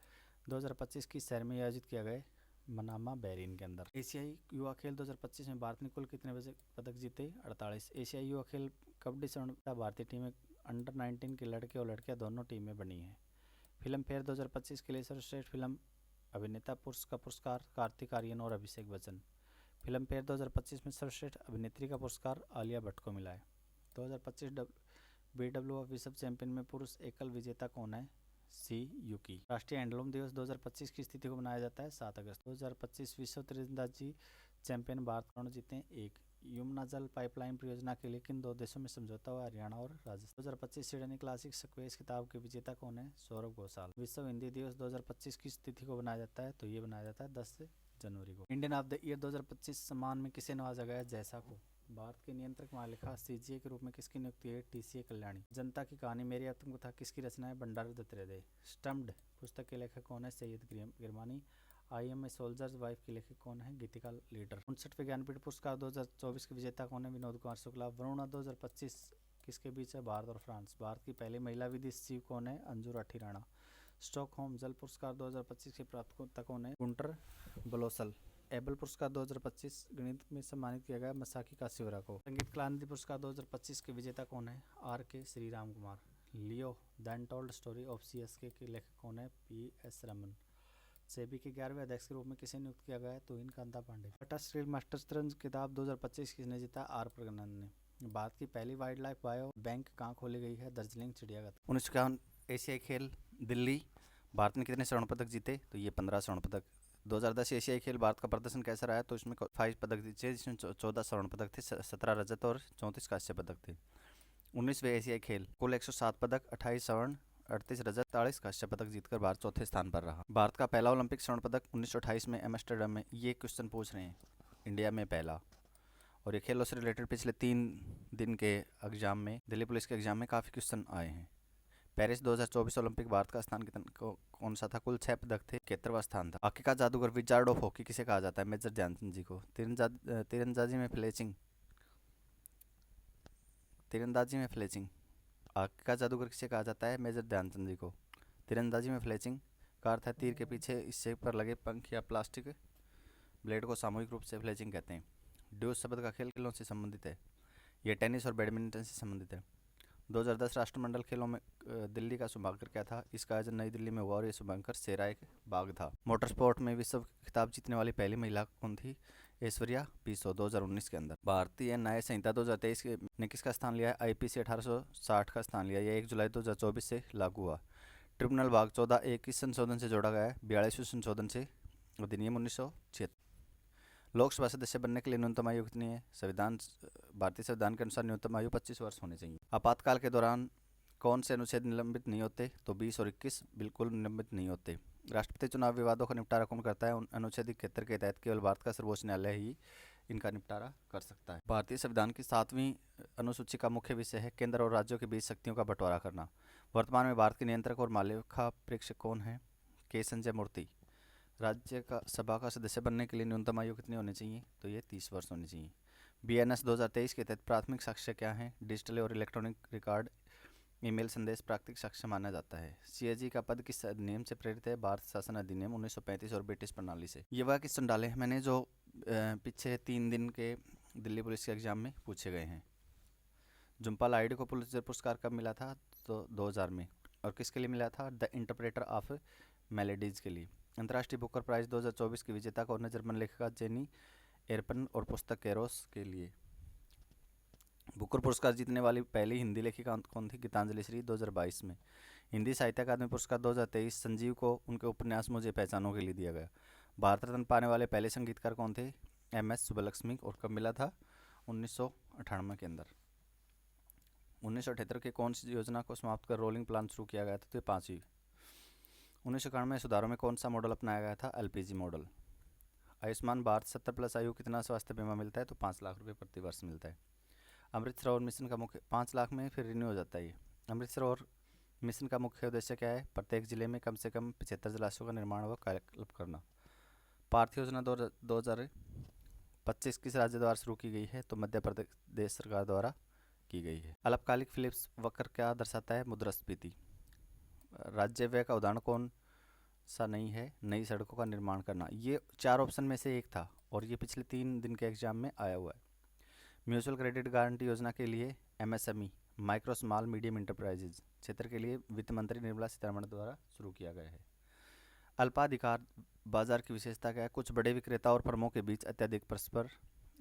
2025 किस शहर में आयोजित किया गया? मनामा बहरीन के अंदर। एशियाई युवा खेल 2025 में भारत ने कुल कितने पदक जीते? 48। एशियाई युवा खेल कबड्डी स्वर्ण भारतीय टीमें अंडर 19 के लड़के और लड़कियां दोनों टीमें बनी हैं। फिल्म फेयर 2025 के लिए सर्वश्रेष्ठ फिल्म अभिनेता पुरुष का पुरस्कार कार्तिक आर्यन और अभिषेक बच्चन। फिल्म फेयर 2025 में सर्वश्रेष्ठ अभिनेत्री का पुरस्कार आलिया भट्ट को मिला है। 2025 BWF विश्व चैंपियन में पुरुष एकल विजेता कौन है? सी युकी। राष्ट्रीय हैंडलूम दिवस 2025 की तिथि को मनाया जाता है? 7 अगस्त। 2025 विश्व तीरंदाजी चैंपियन भारत कौन जीते हैं? 1। यमुना जल पाइपलाइन परियोजना के लिए किन 2 देशों में समझौता हुआ? हरियाणा और राजस्थान। 2025 सिडनी क्लासिक स्क्वैश खिताब के विजेता कौन है? सौरभ घोषाल। विश्व हिंदी दिवस 2025 किस तिथि को बनाया जाता है? तो ये बनाया जाता है 10 जनवरी को। इंडियन ऑफ द ईयर 2025 सम्मान में किसे नवाजा गया? जैसा को। भारत के नियंत्रक महालेखा CGA के रूप में किसकी नियुक्ति है? TCA कल्याणी। जनता की कहानी मेरी आत्मकथा किसकी रचना है? बंडारू दत्तात्रेय। स्टम्प्ड पुस्तक के लेखक कौन है? सैयद गिरमानी। IMA सोल्जर्स वाइफ की लेखक कौन है? गीतिका लीडर। 59वें ज्ञानपीठ पुरस्कार 2024 के विजेता कौन है? विनोद कुमार शुक्ला। वरुणा 2025 किसके बीच है? भारत और फ्रांस। भारत की पहली महिला विदेश सचिव कौन है? अंजू राठी राणा। स्टॉकहोम जल पुरस्कार 2025 के प्राप्तकर्ता कौन है? गुंटर ब्लोसल। एबल पुरस्कार 2025 गणित में सम्मानित किया गया मसाकी काशीवरा को। संगीत क्रांति पुरस्कार 2025 के विजेता कौन है? RK Shriram Kumar. Leo the untold story of CSK के लेखक कौन है? PS रमन। सेबी के 11वें अध्यक्ष के रूप में किसे नियुक्त किया गया है? तुहिन कांता पांडे। टाटा स्टील मास्टर्स किताब 2025 किसने जीता? R प्रगनंदन ने। भारत की पहली वाइल्ड लाइफ बायो बैंक कहाँ खोली गई है? दार्जिलिंग चिड़ियाघर। 1951 एशियाई खेल दिल्ली, भारत ने कितने स्वर्ण पदक जीते? तो ये 15 स्वर्ण पदक। 2010 एशियाई खेल भारत का प्रदर्शन कैसा रहा है? तो इसमें 5 पदक जीते जिसमें 14 स्वर्ण पदक थे, 17 रजत और 34 कांस्य पदक थे। 19वें एशियाई खेल कुल 107 पदक, 28 स्वर्ण, 38 रजत, 43 कांस्य पदक जीतकर भारत चौथे स्थान पर रहा। भारत का पहला ओलंपिक स्वर्ण पदक 1928 में एम्स्टर्डम में। ये क्वेश्चन पूछ रहे हैं इंडिया में पहला। और ये खेलों से रिलेटेड पिछले 3 दिन के एग्जाम में, दिल्ली पुलिस के एग्जाम में काफ़ी क्वेश्चन आए हैं। पेरिस 2024 ओलंपिक भारत का स्थान कौन सा था? कुल 6 पदक थे, 71वां स्थान था। हॉकी का जादूगर विजार्ड ऑफ हॉकी किसे कहा जाता है? मेजर ध्यानचंद जी को। तीरंदाजी में फ्लेचिंग हॉकी का जादूगर किसे कहा जाता है? मेजर ध्यानचंद जी को। तीरंदाजी में फ्लेचिंग का अर्थ है तीर के पीछे हिस्से पर लगे पंख या प्लास्टिक ब्लेड को सामूहिक रूप से फ्लेचिंग कहते हैं। ड्यूस शब्द का खेल खेलों से संबंधित है। यह टेनिस और बैडमिंटन से संबंधित है। 2010 राष्ट्रमंडल खेलों में दिल्ली का शुभांकर क्या था? इसका आयोजन नई दिल्ली में हुआ और ये शुभांकर सेराय बाग था। मोटर स्पोर्ट में विश्व खिताब जीतने वाली पहली महिला कौन थी? ऐश्वर्या पीसो 2019 के अंदर। भारतीय न्याय संहिता 2023 ने किसका स्थान लिया है? IPC 1860 का स्थान लिया। यह 1 जुलाई 2024 से लागू हुआ। ट्रिब्यूनल भाग 14 किस संशोधन से जोड़ा गया है? 42वें संशोधन से। अधिनियम 1976। लोकसभा सदस्य बनने के लिए न्यूनतम आयु कितनी है? भारतीय संविधान के अनुसार न्यूनतम आयु 25 वर्ष होनी चाहिए। आपातकाल के दौरान कौन से अनुच्छेद निलंबित नहीं होते? तो 20 और 21 बिल्कुल निलंबित नहीं होते। राष्ट्रपति चुनाव विवादों का निपटारा कौन करता है? अनुच्छेद 71 के तहत केवल भारत का सर्वोच्च न्यायालय ही इनका निपटारा कर सकता है। भारतीय संविधान की 7वीं अनुसूची का मुख्य विषय है केंद्र और राज्यों के बीच शक्तियों का बंटवारा करना। वर्तमान में भारत के नियंत्रक और मालेखा परीक्षक कौन है? के संजय मूर्ति। राज्य का सभा का सदस्य बनने के लिए न्यूनतम आयु कितनी होनी चाहिए? तो ये 30 वर्ष होनी चाहिए। BNS 2023 के तहत प्राथमिक साक्ष्य क्या है? डिजिटल और इलेक्ट्रॉनिक रिकॉर्ड, ईमेल संदेश प्राकृतिक साक्ष्य माना जाता है। CAG का पद किस अधिनियम से प्रेरित है? भारत शासन अधिनियम 1935 और ब्रिटिश प्रणाली से। ये वह क्वेश्चन डाले हैं मैंने जो पीछे 3 दिन के दिल्ली पुलिस के एग्जाम में पूछे गए हैं। जुम्पा लाहिड़ी को पुलित्जर पुरस्कार कब मिला था? तो 2000 में। और किसके लिए मिला था? द इंटरप्रेटर ऑफ मेलेडीज के लिए। अंतर्राष्ट्रीय बुकर प्राइज 2024 की विजेता कौन है? जर्मन लेखिका जेनी एरपन और पुस्तक कैरोस के लिए। बुकर पुरस्कार जीतने वाली पहली हिंदी लेखिका कौन थी? गीतांजलि श्री 2022 में। हिंदी साहित्य अकादमी पुरस्कार 2023 संजीव को उनके उपन्यास मुझे पहचानों के लिए दिया गया। भारत रत्न पाने वाले पहले संगीतकार कौन थे? MS सुब्बलक्ष्मी। और कब मिला था? 1998 के अंदर। 1978 के कौन सी योजना को समाप्त कर रोलिंग प्लान शुरू किया गया था? तो 5वीं। 1991 में सुधारों में कौन सा मॉडल अपनाया गया था? LPG model. आयुष्मान भारत 70+ आयु कितना स्वास्थ्य बीमा मिलता है? तो 5 लाख रुपये प्रति वर्ष मिलता है। अमृत सरोवर मिशन का मुख्य 5 लाख में फिर रिन्यू हो जाता है ये। अमृत सरोवर मिशन का मुख्य उद्देश्य क्या है? प्रत्येक जिले में कम से कम 75 जलाशयों का निर्माण व कार्यकल्प करना। पार्थ योजना 2025 किस राज्य द्वारा शुरू की गई है? तो मध्य प्रदेश सरकार द्वारा की गई है। अल्पकालिक फिलिप्स वक्र क्या दर्शाता है? मुद्रास्फीति। राज्य व्यय का उदाहरण कौन सा नहीं है? नई सड़कों का निर्माण करना। ये 4 ऑप्शन में से एक था और ये पिछले 3 दिन के एग्जाम में आया हुआ है। म्यूचुअल क्रेडिट गारंटी योजना के लिए MSME micro small medium enterprises क्षेत्र के लिए वित्त मंत्री निर्मला सीतारमण द्वारा शुरू किया गया है। अल्पाधिकार बाजार की विशेषता क्या है? कुछ बड़े विक्रेता और फर्मों के बीच अत्यधिक परस्पर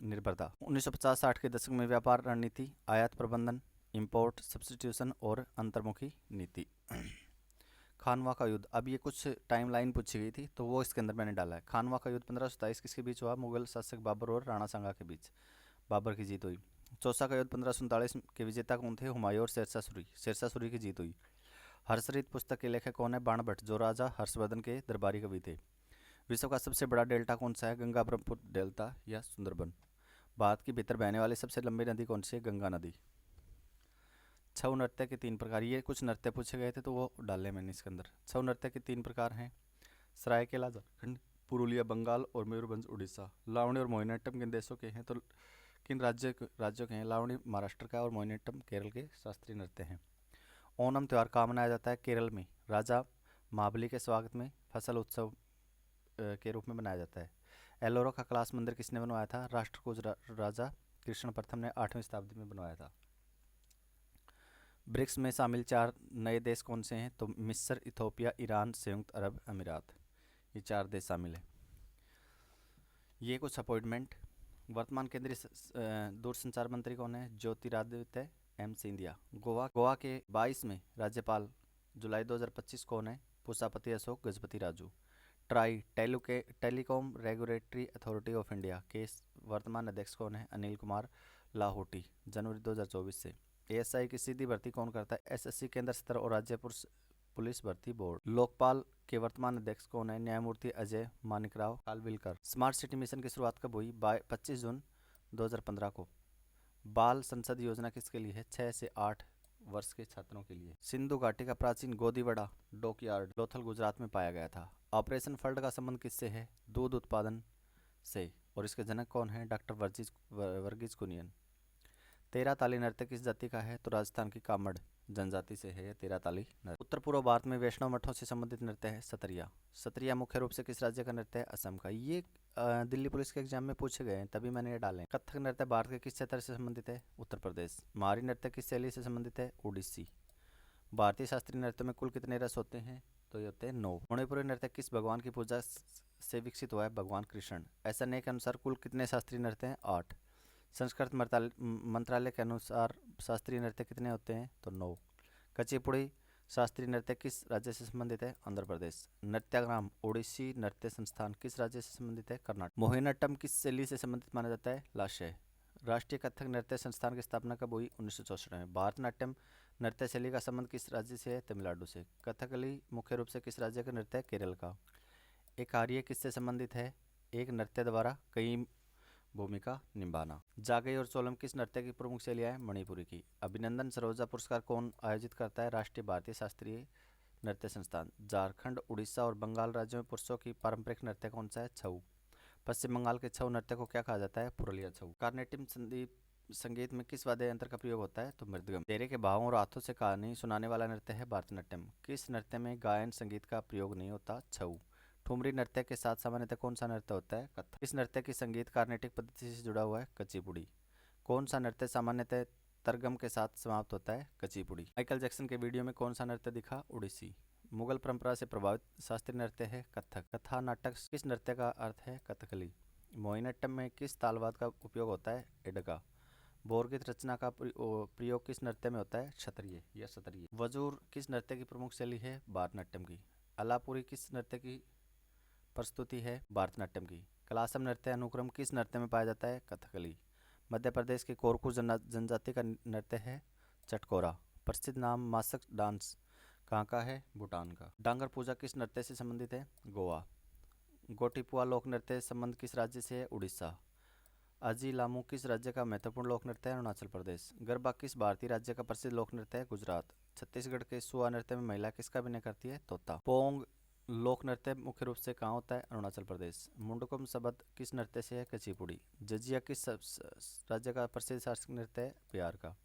निर्भरता। 1950-60 के दशक में व्यापार रणनीति, आयात प्रबंधन, इंपोर्ट सब्स्टिट्यूशन और अंतर्मुखी नीति। खानवा का युद्ध, अब ये कुछ टाइमलाइन पूछी गई थी तो वो इसके अंदर मैंने डाला है। खानवा का युद्ध 1527 किसके बीच हुआ? मुगल शासक बाबर और राणा सांगा के बीच। बाबर की जीत हुई। चौसा का युद्ध 1547 के विजेता कौन थे? हुमायूं और शेरशाह सूरी। शेरशाह सूरी की जीत हुई। हर्षरित पुस्तक के लेखक कौन है? बाणभट्ट, जो राजा हर्षवर्धन के दरबारी कवि थे। विश्व का सबसे बड़ा डेल्टा कौन सा है? गंगा ब्रह्मपुत्र डेल्टा या सुंदरबन। भारत के भीतर बहने वाली सबसे लंबी नदी कौन सी है? गंगा नदी। छऊ नृत्य के 3 प्रकार, ये कुछ नृत्य पूछे गए थे तो वो डाले मैंने इसके अंदर। छऊ नृत्य के 3 प्रकार हैं, सरायकेला झारखंड, पुरुलिया बंगाल और मयूरभंज उड़ीसा। लावणी और मोहिनीअट्टम किन देशों के हैं? तो किन राज्यों के हैं? लावणी महाराष्ट्र का और मोहिनीअट्टम केरल के शास्त्रीय नृत्य हैं। ओणम त्यौहार कहाँ मनाया जाता है? केरल में। राजा महाबली के स्वागत में फसल उत्सव के रूप में मनाया जाता है। एलोरा का कैलाश मंदिर किसने बनवाया था? राष्ट्रकूट राजा कृष्ण प्रथम ने 8वीं शताब्दी में बनवाया था। ब्रिक्स में शामिल 4 नए देश कौन से हैं? तो मिस्र, इथोपिया, ईरान, संयुक्त अरब अमीरात। ये 4 देश शामिल हैं। ये कुछ अपॉइंटमेंट। वर्तमान केंद्रीय दूरसंचार मंत्री कौन है? ज्योतिरादित्य M सिंधिया। गोवा के 22 में राज्यपाल जुलाई 2025 कौन है? Pusapati Ashok Gajapati Raju. TRAI telecom regulatory authority of India के वर्तमान अध्यक्ष कौन है? अनिल कुमार लाहौटी, जनवरी 2024 से। ASI की सीधी भर्ती कौन करता है? SSC केंद्र स्तर और राज्य पुलिस भर्ती बोर्ड। लोकपाल के वर्तमान अध्यक्ष कौन है? न्यायमूर्ति Ajay Manikrao Khanwilkar. Smart city mission की शुरुआत कब हुई? 25 जून 2015 को। बाल संसद योजना किसके लिए है? 6 से 8 वर्ष के छात्रों के लिए। सिंधु घाटी का प्राचीन गोदीवाड़ा डॉकयार्ड लोथल गुजरात में पाया गया था। ऑपरेशन फ्लड का संबंध किससे है? दूध उत्पादन से। और इसके जनक कौन है? डॉक्टर वर्गीज कुनियन। 13 ताली नृत्य किस जाति का है? तो राजस्थान की कामड़ जनजाति से है 13 ताली नृत्य। उत्तर पूर्व भारत में वैष्णव मठों से संबंधित नृत्य है सतरिया। सतरिया मुख्य रूप से किस राज्य का नृत्य है? असम का। ये दिल्ली पुलिस के एग्जाम में पूछे गए हैं तभी मैंने ये डाले। कथक नृत्य भारत के किस क्षेत्र से संबंधित है? उत्तर प्रदेश। महारी नृत्य किस शैली से संबंधित है? ओडिसी। भारतीय शास्त्रीय नृत्य में कुल कितने रस होते हैं? तो ये होते हैं 9। मणिपुरी नृत्य किस भगवान की पूजा से विकसित हुआ है? भगवान कृष्ण। SNA के अनुसार कुल कितने शास्त्रीय नृत्य हैं? 8। संस्कृत मंत्रालय के अनुसार शास्त्रीय नृत्य कितने होते हैं? तो 9। कुचिपुड़ी शास्त्रीय नृत्य किस राज्य से संबंधित है? आंध्र प्रदेश। नृत्याग्राम ओडिसी नृत्य संस्थान किस राज्य से संबंधित है? कर्नाटक। मोहिनीअट्टम किस शैली से संबंधित माना जाता है? लास्य। राष्ट्रीय कथक नृत्य संस्थान की स्थापना कब हुई? 1964 में। भारतनाट्यम नृत्य शैली का संबंध किस राज्य से है? तमिलनाडु से। कथकली मुख्य रूप से किस राज्य का नृत्य है? केरल का। एक आर्य किससे संबंधित है? एक नृत्य द्वारा कई भूमिका निभाना। जागई और चोलम किस नृत्य की प्रमुख शैलियाँ है? मणिपुरी की। अभिनंदन सरोजा पुरस्कार कौन आयोजित करता है? राष्ट्रीय भारतीय शास्त्रीय नृत्य संस्थान। झारखंड, उड़ीसा और बंगाल राज्यों में पुरुषों की पारंपरिक नृत्य कौन सा है? छऊ। पश्चिम बंगाल के छऊ नृत्य को क्या कहा जाता है? पुरुलिया छऊ। कार्नेटिक संगीत में किस वाद्य यंत्र का प्रयोग होता है? तो मृदगम। चेहरे के भावों और हाथों से कहानी सुनाने वाला नृत्य है भारतनाट्यम। किस नृत्य में गायन संगीत का प्रयोग नहीं होता? छऊ। ठुमरी नृत्य के साथ सामान्यतः कौन सा नृत्य होता है? कथक। किस नृत्य की संगीत कार्नेटिक पद्धति से जुड़ा हुआ है? कुचिपुड़ी। कौन सा नृत्य सामान्यतः तरगम के साथ समाप्त होता है? कुचिपुड़ी। माइकल जैक्सन के वीडियो में कौन सा नृत्य दिखा? उड़ीसी। मुगल परंपरा से प्रभावित शास्त्रीय नृत्य है कथक। कथा नाटक किस नृत्य का अर्थ है? कथकली। मोहिनीअट्टम में किस तालवाद का उपयोग होता है? एडगा। बोरगीत रचना का प्रयोग किस नृत्य में होता है? क्षत्रिय या सत्रिय। वजूर किस नृत्य की प्रमुख शैली है? भारतनाट्यम की। अलापुरी किस नृत्य की प्रस्तुति है? भारतनाट्यम की। कलासम नृत्य अनुक्रम किस नृत्य में पाया जाता है? कथकली। मध्य प्रदेश के कोरकू जनजाति का नृत्य है चटकोरा। प्रसिद्ध नाम मासक डांस कहाँ का है? भूटान का। डांगर पूजा किस नृत्य से संबंधित है? गोवा। गोटीपुआ लोक नृत्य संबंध किस राज्य से है? उड़ीसा। अजी लामू किस राज्य का महत्वपूर्ण लोक नृत्य है? अरुणाचल प्रदेश। गरबा किस भारतीय राज्य का प्रसिद्ध लोक नृत्य है? गुजरात। छत्तीसगढ़ के सुआ नृत्य में महिला किसका अभिनय करती है? तोता। पोंग लोक नृत्य मुख्य रूप से कहाँ होता है? अरुणाचल प्रदेश। मुंडकुम शब्द किस नृत्य से है? कुचिपुड़ी। जजिया किस राज्य का प्रसिद्ध शास्त्रीय नृत्य है? बिहार का।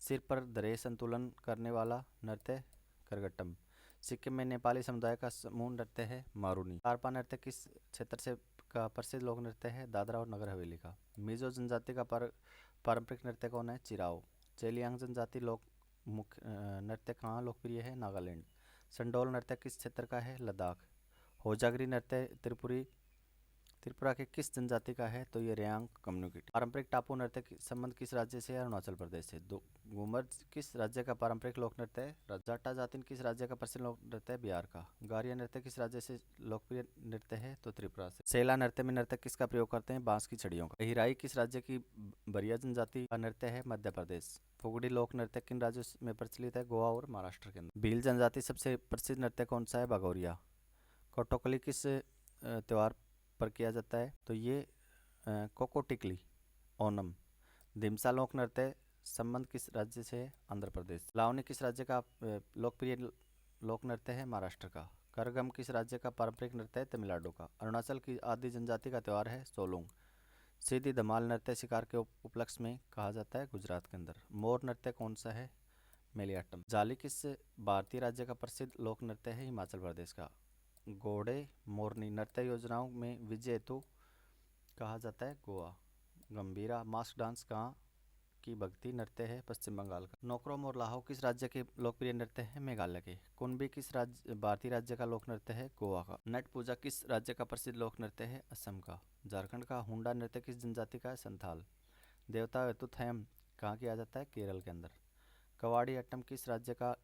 सिर पर धरे संतुलन करने वाला नृत्य करगट्टम। सिक्किम में नेपाली समुदाय का समूह नृत्य है मारूनी। तारपा नृत्य किस क्षेत्र से का प्रसिद्ध लोक नृत्य है? दादरा और नगर हवेली का। मिजो जनजाति का पारंपरिक नृत्य कौन है? चिराओ। चेलियांग जनजाति लोक मुख्य नृत्य कहाँ लोकप्रिय है? नागालैंड। संडोल नृत्य किस क्षेत्र का है? लद्दाख। होजागरी नृत्य त्रिपुरा के किस जनजाति का है? तो ये रेयांग कम्युनिटी। पारंपरिक टापू नृत्य संबंध किस राज्य से है? अरुणाचल प्रदेश से। दो घूमर किस राज्य का पारंपरिक लोक नृत्य है? जाटा जातिन किस राज्य का प्रसिद्ध लोक नृत्य है? बिहार का। गारिया नृत्य किस राज्य से लोकप्रिय नृत्य है? तो त्रिपुरा से। सेला नृत्य में नर्तक किसका प्रयोग करते हैं? बांस की छड़ियों का। हिराई किस राज्य की बरिया जनजाति का नृत्य है? मध्य प्रदेश। फुगड़ी लोक नृत्य किन राज्यों में प्रचलित है? गोवा और महाराष्ट्र के अंदर। भील जनजाति सबसे प्रसिद्ध नृत्य कौन सा है? भगोरिया। कोटोकली किस त्योहार पर किया जाता है? तो ये कोकोटिकली ओनम। दिमसा लोक नृत्य संबंध किस राज्य से है? आंध्र प्रदेश। लावनी किस राज्य का लोकप्रिय लोक नृत्य है? महाराष्ट्र का। करगम किस राज्य का पारंपरिक नृत्य है? तमिलनाडु का। अरुणाचल की आदि जनजाति का त्यौहार है सोलुंग। सीधी धमाल नृत्य शिकार के उपलक्ष्य में कहा जाता है गुजरात के अंदर। मोर नृत्य कौन सा है? मेलियाटम। जाली किस भारतीय राज्य का प्रसिद्ध लोक नृत्य है? हिमाचल प्रदेश का। घोड़े मोरनी नृत्य योजनाओं में विजय हेतु कहा जाता है गोवा। गंभीरा मास्क डांस कहाँ की भक्ति नृत्य है? पश्चिम बंगाल का। नोक्रोम और लाहो किस राज्य के लोकप्रिय नृत्य है? मेघालय के। कुनबी किस राज्य भारतीय राज्य का लोक नृत्य है? गोवा का। नट पूजा किस राज्य का प्रसिद्ध लोक नृत्य है? असम का। झारखंड का। हुंडा नृत्य किस जनजाति का है? संथाल। देवता हेतु थयम कहाँ किया जाता है? केरल के अंदर। कवाड़ी अट्टम किस राज्य का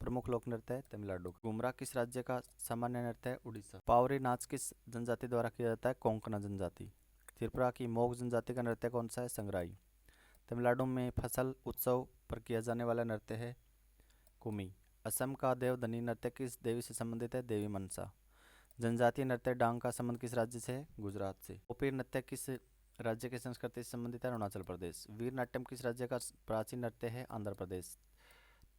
प्रमुख लोक नृत्य है? तमिलनाडु। घुमरा किस राज्य का सामान्य नृत्य है? उड़ीसा। पावरी नाच किस जनजाति द्वारा किया जाता है? कोंकणा जनजाति। त्रिपुरा की मोग जनजाति का नृत्य कौन सा है? संग्राई। तमिलनाडु में फसल उत्सव पर किया जाने वाला नृत्य है कुमी। असम का देवधनी नृत्य किस देवी से संबंधित है? देवी मनसा। जनजातीय नृत्य डांग का संबंध किस राज्य से है? गुजरात से। ओपीर नृत्य किस राज्य की संस्कृति से संबंधित है? अरुणाचल प्रदेश। वीर नाट्यम किस राज्य का प्राचीन नृत्य है? आंध्र प्रदेश।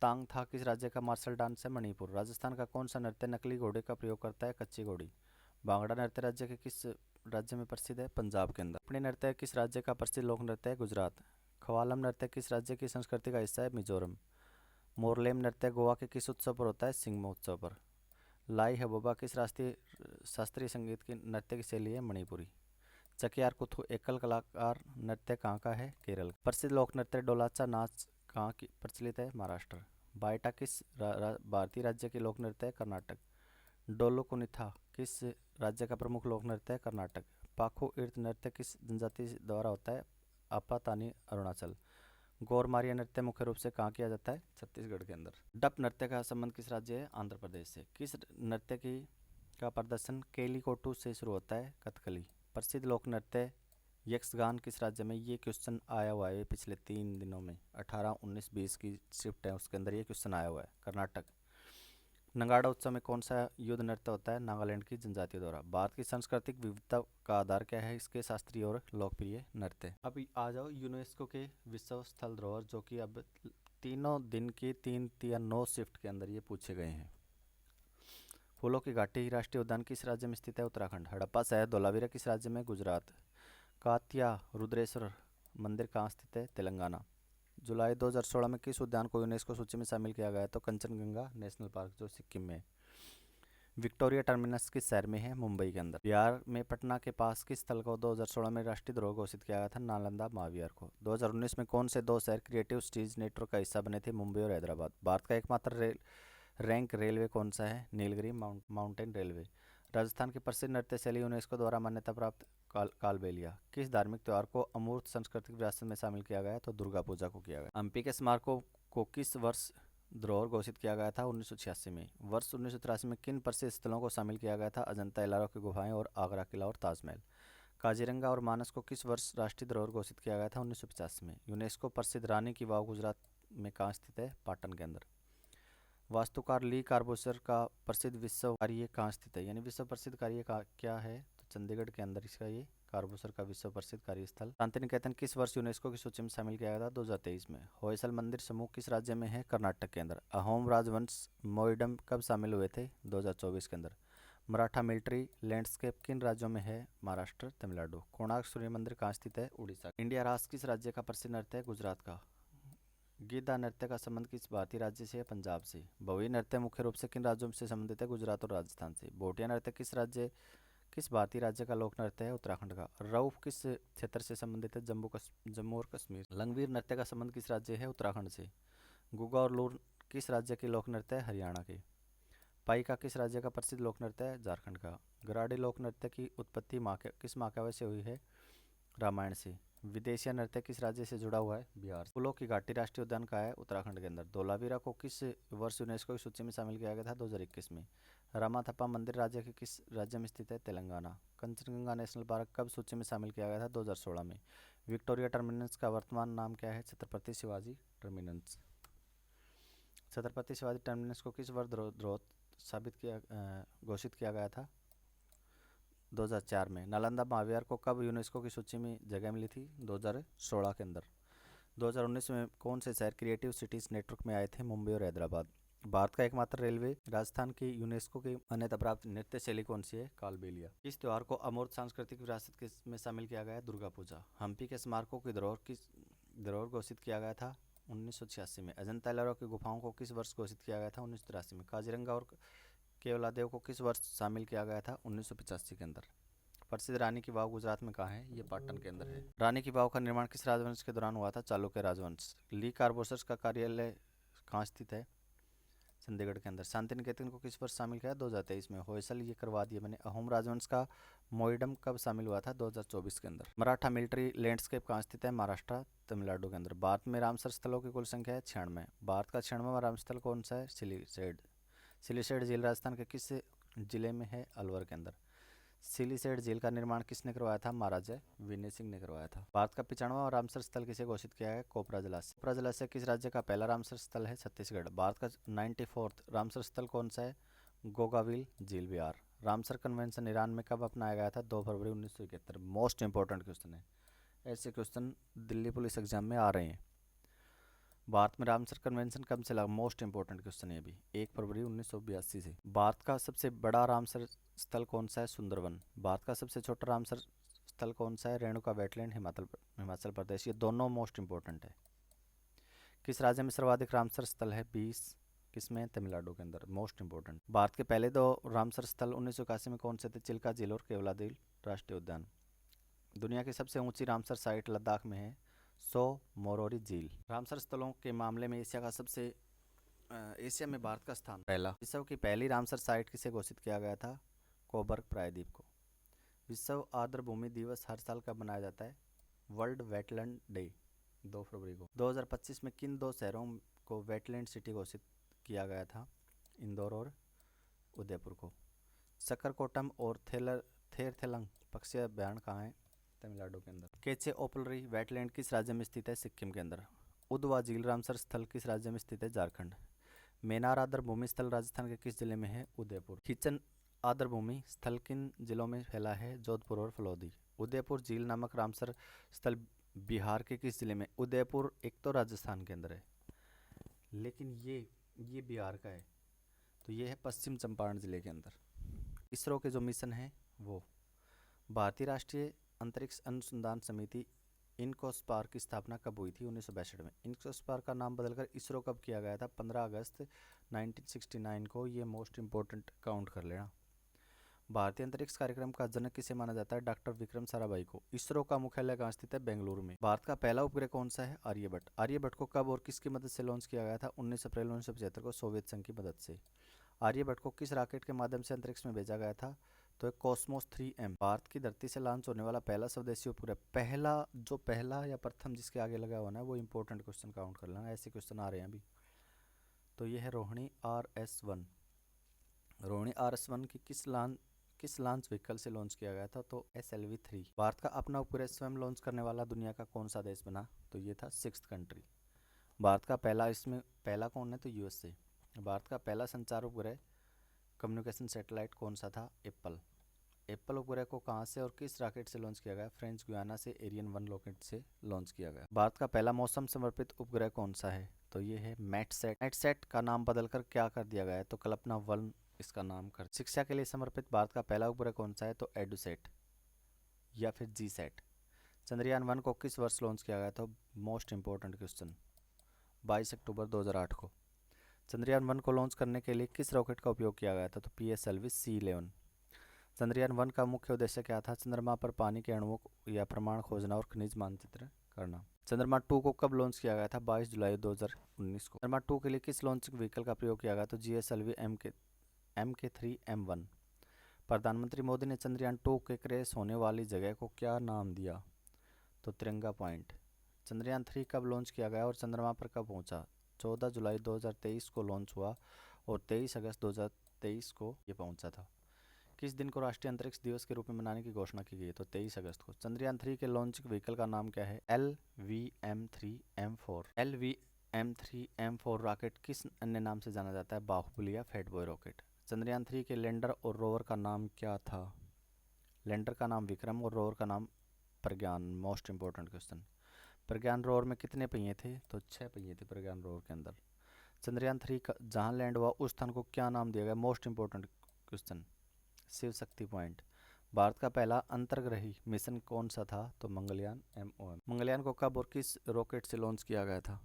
तांग था किस राज्य का मार्शल डांस है? मणिपुर। राजस्थान का कौन सा नृत्य नकली घोड़े का प्रयोग करता है? कच्ची घोड़ी। भांगड़ा नृत्य राज्य के किस राज्य में प्रसिद्ध है? पंजाब के अंदर। अपने नृत्य किस राज्य का प्रसिद्ध लोक नृत्य है? गुजरात। ख्वालम नृत्य किस राज्य की संस्कृति का हिस्सा है? मिजोरम। मोरलेम नृत्य गोवा के किस उत्सव पर होता है? सिंगमो उत्सव पर। लाई हबोबा किस राष्ट्रीय शास्त्रीय संगीत की नृत्य की शैली है? मणिपुरी। चकियार कुथु एकल कलाकार नृत्य कहाँ का है? केरल। प्रसिद्ध लोक नृत्य डोलाचा नाच कहाँ की प्रचलित है? महाराष्ट्र। बाइटा किस भारतीय राज्य की लोक नृत्य है? कर्नाटक। डोलो कुनिथा किस राज्य का प्रमुख लोक नृत्य है? कर्नाटक। पाखो इर्त नृत्य किस जनजाति द्वारा होता है? आपातानी अरुणाचल। गौरमारिया नृत्य मुख्य रूप से कहाँ किया जाता है? छत्तीसगढ़ के अंदर। डप नृत्य का संबंध किस राज्य है? आंध्र प्रदेश से। किस नृत्य की का प्रदर्शन केलीकोटू से शुरू होता है? कथकली। प्रसिद्ध लोक नृत्य यक्षगान किस राज्य में? ये क्वेश्चन आया हुआ है पिछले 3 दिनों में, 18, 19, 20 की शिफ्ट है उसके अंदर ये क्वेश्चन आया हुआ है। कर्नाटक। नगाड़ा उत्सव में कौन सा युद्ध नृत्य होता है? नागालैंड की जनजातीय द्वारा। भारत की सांस्कृतिक विविधता का आधार क्या है? इसके शास्त्रीय और लोकप्रिय नृत्य। अभी आ जाओ यूनेस्को के विश्व स्थल धरोहर, जो कि अब तीनों दिन की 3 या 9 शिफ्ट के अंदर ये पूछे गए हैं। फूलों की घाटी राष्ट्रीय उद्यान किस राज्य में स्थित है? उत्तराखंड। हड़प्पा शहर धोलावीरा किस राज्य में? गुजरात। कात्या रुद्रेश्वर मंदिर कहाँ स्थित है? तेलंगाना। जुलाई 2016 में किस उद्यान को यूनेस्को सूची में शामिल किया गया है? तो कंचनजंगा नेशनल पार्क, जो सिक्किम में है। विक्टोरिया टर्मिनस किस शहर में है? मुंबई के अंदर। बिहार में पटना के पास किस स्थल को 2016 में राष्ट्रीय धरोहर घोषित किया गया था? नालंदा महाविहार को। 2019 में कौन से 2 शहर क्रिएटिव सिटीज नेटवर्क का हिस्सा बने थे? मुंबई और हैदराबाद। भारत का एकमात्र रैंक रेलवे कौन सा है? Nilgiri mountain railway. राजस्थान की प्रसिद्ध नृत्य शैली यूनेस्को द्वारा मान्यता प्राप्त कालबेलिया। किस धार्मिक त्योहार को अमूर्त सांस्कृतिक विरासत में शामिल किया गया? तो दुर्गा पूजा को किया गया। हम्पी के स्मारकों को किस वर्ष धरोहर घोषित किया गया था? 1986 में। वर्ष 1983 में किन प्रसिद्ध स्थलों को शामिल किया गया था? अजंता एलोरा की गुफाएं और आगरा किला और ताजमहल। काजीरंगा और मानस को किस वर्ष राष्ट्रीय धरोहर घोषित किया गया था? 1985 में। यूनेस्को प्रसिद्ध रानी की वाव गुजरात में कहाँ स्थित है? पाटन के अंदर। वास्तुकार ली कार्बोसर का प्रसिद्ध विश्व कार्य कहाँ स्थित है? यानी विश्व प्रसिद्ध कार्य का क्या है? तो चंडीगढ़ के अंदर इसका ये कार्बोसर का विश्व प्रसिद्ध कार्यस्थल। शांति निकेतन किस वर्ष यूनेस्को की सूची में शामिल किया गया था? 2023 में। होयसल मंदिर समूह किस राज्य में है? कर्नाटक के अंदर। अहोम राजवंश मोइडम कब शामिल हुए थे? 2024 के अंदर। मराठा मिलिट्री लैंडस्केप किन राज्यों में है? महाराष्ट्र, तमिलनाडु। कोणार्क सूर्य मंदिर कहाँ स्थित है? उड़ीसा। इंडिया राष्ट्र किस राज्य का प्रसिद्ध नृत्य है? गुजरात का। गिद्धा नृत्य का संबंध किस भारतीय राज्य से है? पंजाब से। भोई नृत्य मुख्य रूप से किन राज्यों से संबंधित है? गुजरात और राजस्थान से। भोटिया नृत्य किस भारतीय राज्य का लोक नृत्य है? उत्तराखंड का। रऊफ किस क्षेत्र से संबंधित है? जम्मू और कश्मीर। लंगवीर नृत्य का संबंध किस राज्य है? उत्तराखंड से। गुग्गा और लूर किस राज्य की लोक नृत्य है? हरियाणा के। पाइका किस राज्य का प्रसिद्ध लोक नृत्य है? झारखंड का। गराडी लोक नृत्य की उत्पत्ति किस महाकाव्य से हुई है? रामायण से। विदेशिया नृत्य किस राज्य से जुड़ा हुआ है? बिहार। फूलों की घाटी राष्ट्रीय उद्यान कहाँ है? उत्तराखंड के अंदर। धोलावीरा को किस वर्ष यूनेस्को की सूची में शामिल किया गया था? 2021 में। रामाथप्पा मंदिर राज्य के किस राज्य में स्थित है? तेलंगाना। कंचनजंगा नेशनल पार्क कब सूची में शामिल किया गया था? 2016 में। विक्टोरिया टर्मिनस का वर्तमान नाम क्या है? छत्रपति शिवाजी टर्मिनस। छत्रपति शिवाजी टर्मिनस को किस वर्ष धरोहर घोषित किया गया था? 2004 में। नालंदा महाविहार को कब यूनेस्को की सूची में जगह मिली थी? 2016 के अंदर। 2019 में कौन से शहर क्रिएटिव सिटीज नेटवर्क में आए थे? मुंबई और हैदराबाद। भारत का एकमात्र रेलवे राजस्थान की यूनेस्को की मान्यता प्राप्त नृत्य शैली कौन सी है? कालबेलिया। इस त्योहार को अमूर्त सांस्कृतिक विरासत में शामिल किया गया है? दुर्गा पूजा। हम्पी के स्मारकों की धरोहर घोषित किया गया था? 1986 में। अजंता एलोरा की गुफाओं को किस वर्ष घोषित किया गया था? 1983 में। काजीरंगा और केवलादेव को किस वर्ष शामिल किया गया था? 1985 के अंदर। प्रसिद्ध रानी की वाव गुजरात में कहाँ है? ये पाटन के अंदर है। रानी की वाव का निर्माण किस राजवंश के दौरान हुआ था? चालुक्य राजवंश। ली कार्बोसर्स का कार्यालय कहाँ स्थित है? चंडीगढ़ के अंदर। शांति निकेतन को किस वर्ष शामिल किया? 2023 में। होयसल ये करवा दिए मैंने। अहोम राजवंश का मोइडम कब शामिल हुआ था? 2024 के अंदर। मराठा मिलिट्री लैंडस्केप कहाँ स्थित है? महाराष्ट्र, तमिलनाडु के अंदर। भारत में रामसर स्थलों की कुल संख्या है 96। भारत का 96वां रामस्थल कौन सा है? सिलीसेड झील राजस्थान के किस जिले में है? अलवर के अंदर। सिलीसेड झील का निर्माण किसने करवाया था? महाराजा विनय सिंह ने करवाया था। भारत का 95वां रामसर स्थल किसे घोषित किया है? कोपरा जलाशय। कोपरा जलाशय किस राज्य का पहला रामसर स्थल है? छत्तीसगढ़। भारत का 94वां रामसर स्थल कौन सा है? गोगाविल झील, बिहार। रामसर कन्वेंशन ईरान में कब अपनाया गया था? 2 फरवरी 1971। मोस्ट इंपॉर्टेंट क्वेश्चन है, ऐसे क्वेश्चन दिल्ली पुलिस एग्जाम में आ रहे हैं। भारत में रामसर कन्वेंशन कब से लगा? मोस्ट इंपॉर्टेंट क्वेश्चन है अभी। 1 फरवरी 1982 से। भारत का सबसे बड़ा रामसर स्थल कौन सा है? सुंदरवन। भारत का सबसे छोटा रामसर स्थल कौन सा है? रेणुका वेटलैंड, हिमाचल प्रदेश। ये दोनों मोस्ट इंपॉर्टेंट है। किस राज्य में सर्वाधिक रामसर स्थल है? 20। किसमें? तमिलनाडु के अंदर। Most important. भारत के पहले 2 रामसर स्थल 1981 में कौन से थे? चिल्का झील और केवलादेव राष्ट्रीय उद्यान। दुनिया की सबसे ऊंची रामसर साइट लद्दाख में है? सो मोरोरी झील। रामसर स्थलों के मामले में एशिया में भारत का स्थान पहला। विश्व की पहली रामसर साइट किसे घोषित किया गया था? कोबर्ग प्रायद्वीप को। विश्व आर्द्र भूमि दिवस हर साल कब मनाया जाता है? World wetland day. 2 फरवरी को। 2025 में किन दो शहरों को वेटलैंड सिटी घोषित किया गया था? इंदौर और उदयपुर को। सकरकोटम और थेरथेलंग पक्षी अभ्यारण्य कहाँ है? तमिलनाडु के अंदर। केचे ओपलरी वेटलैंड किस राज्य में स्थित है? सिक्किम के अंदर। उदवा झील रामसर स्थल किस राज्य में स्थित है? झारखंड। मेनार आदर भूमि स्थल राजस्थान के किस जिले में है? उदयपुर। खिचन आदर भूमि स्थल किन जिलों में फैला है? जोधपुर और फलोदी। उदयपुर झील नामक रामसर स्थल बिहार के किस जिले में? उदयपुर एक तो राजस्थान के अंदर है, लेकिन ये बिहार का है, तो ये है पश्चिम चंपारण जिले के अंदर। इसरो के जो मिशन है वो भारतीय राष्ट्रीय अंतरिक्ष अनुसंधान समिति इनकोस्पार की स्थापना कब हुई थी? 1962 में। इनकोस्पार का नाम बदलकर इसरो कब किया गया था? 15 अगस्त 1969 को। ये मोस्ट इंपॉर्टेंट काउंट कर लेना। भारतीय अंतरिक्ष कार्यक्रम का जनक किसे माना जाता है? डॉक्टर विक्रम साराभाई को। इसरो का मुख्यालय कहाँ स्थित है? बेंगलुरु में। भारत का पहला उपग्रह कौन सा है? आर्यभट्ट। आर्यभट्ट को कब और किसकी मदद से लॉन्च किया गया था? 19 अप्रैल 1975 को सोवियत संघ की मदद से। आर्यभट्ट को किस रॉकेट के माध्यम से अंतरिक्ष में भेजा गया था? तो कॉस्मोस 3M। भारत की धरती से लॉन्च होने वाला पहला स्वदेशी उपग्रह, पहला या प्रथम जिसके आगे लगा हुआ ना, वो इंपॉर्टेंट क्वेश्चन काउंट कर लेना, ऐसे क्वेश्चन आ रहे हैं अभी। तो ये है रोहिणी RS-1। रोहिणी RS-1 की किस लॉन्च व्हीकल से लॉन्च किया गया था? तो SLV-3। भारत का अपना उपग्रह स्वयं लॉन्च करने वाला दुनिया का कौन सा देश बना? तो ये था 6th कंट्री। भारत का पहला, इसमें पहला कौन है? तो USA। भारत का पहला संचार उपग्रह कम्युनिकेशन सैटेलाइट कौन सा था? एप्पल उपग्रह को कहाँ से और किस रॉकेट से लॉन्च किया गया? फ्रेंच गुयाना से एरियन 1 रॉकेट से लॉन्च किया गया। भारत का पहला मौसम समर्पित उपग्रह कौन सा है? तो ये है मैटसेट। मैटसेट का नाम बदलकर क्या कर दिया गया है? तो कल्पना 1 इसका नाम कर। शिक्षा के लिए समर्पित भारत का पहला उपग्रह कौन सा है? तो एडुसेट या फिर जीसैट। चंद्रयान 1 को किस वर्ष लॉन्च किया गया था? मोस्ट इंपॉर्टेंट क्वेश्चन, 22 अक्टूबर 2008 को। चंद्रयान 1 को लॉन्च करने के लिए किस रॉकेट का उपयोग किया गया था? तो PSLV C11। चंद्रयान 1 का मुख्य उद्देश्य क्या था? चंद्रमा पर पानी के अणुओं या प्रमाण खोजना और खनिज मानचित्र करना। चंद्रमा 2 को कब लॉन्च किया गया था? 22 जुलाई 2019 को। चंद्रमा 2 के लिए किस लॉन्चिंग व्हीकल का प्रयोग किया गया? तो GSLV MK3M1। प्रधानमंत्री मोदी ने चंद्रयान 2 के क्रैश होने वाली जगह को क्या नाम दिया? तो तिरंगा पॉइंट। चंद्रयान 3 कब लॉन्च किया गया और चंद्रमा पर कब पहुंचा? 14 जुलाई 2023 को लॉन्च हुआ और 23 अगस्त 2023 को ये पहुंचा था। किस दिन को राष्ट्रीय अंतरिक्ष दिवस के रूप में मनाने की घोषणा की गई? तो 23 अगस्त को। चंद्रयान 3 के लॉन्चिंग व्हीकल का नाम क्या है? LVM-3M4। LVM-3M4 रॉकेट किस अन्य नाम से जाना जाता है? बाहुबली या फैटबॉय रॉकेट। चंद्रयान 3 के लैंडर और रोवर का नाम क्या था? लैंडर का नाम विक्रम और रोवर का नाम Pragyan. Most important question. Pragyan rover में कितने पहिए थे? तो 6 पहिए थे प्रज्ञान रोवर के अंदर। चंद्रयान 3 का जहां लैंड हुआ उस स्थान को क्या नाम दिया गया? Most important question, Shiv Shakti point. Bharat का पहला अंतर्ग्रही मिशन कौन सा था? तो मंगलयान MOM। मंगलयान को कब और किस रॉकेट से लॉन्च किया गया था?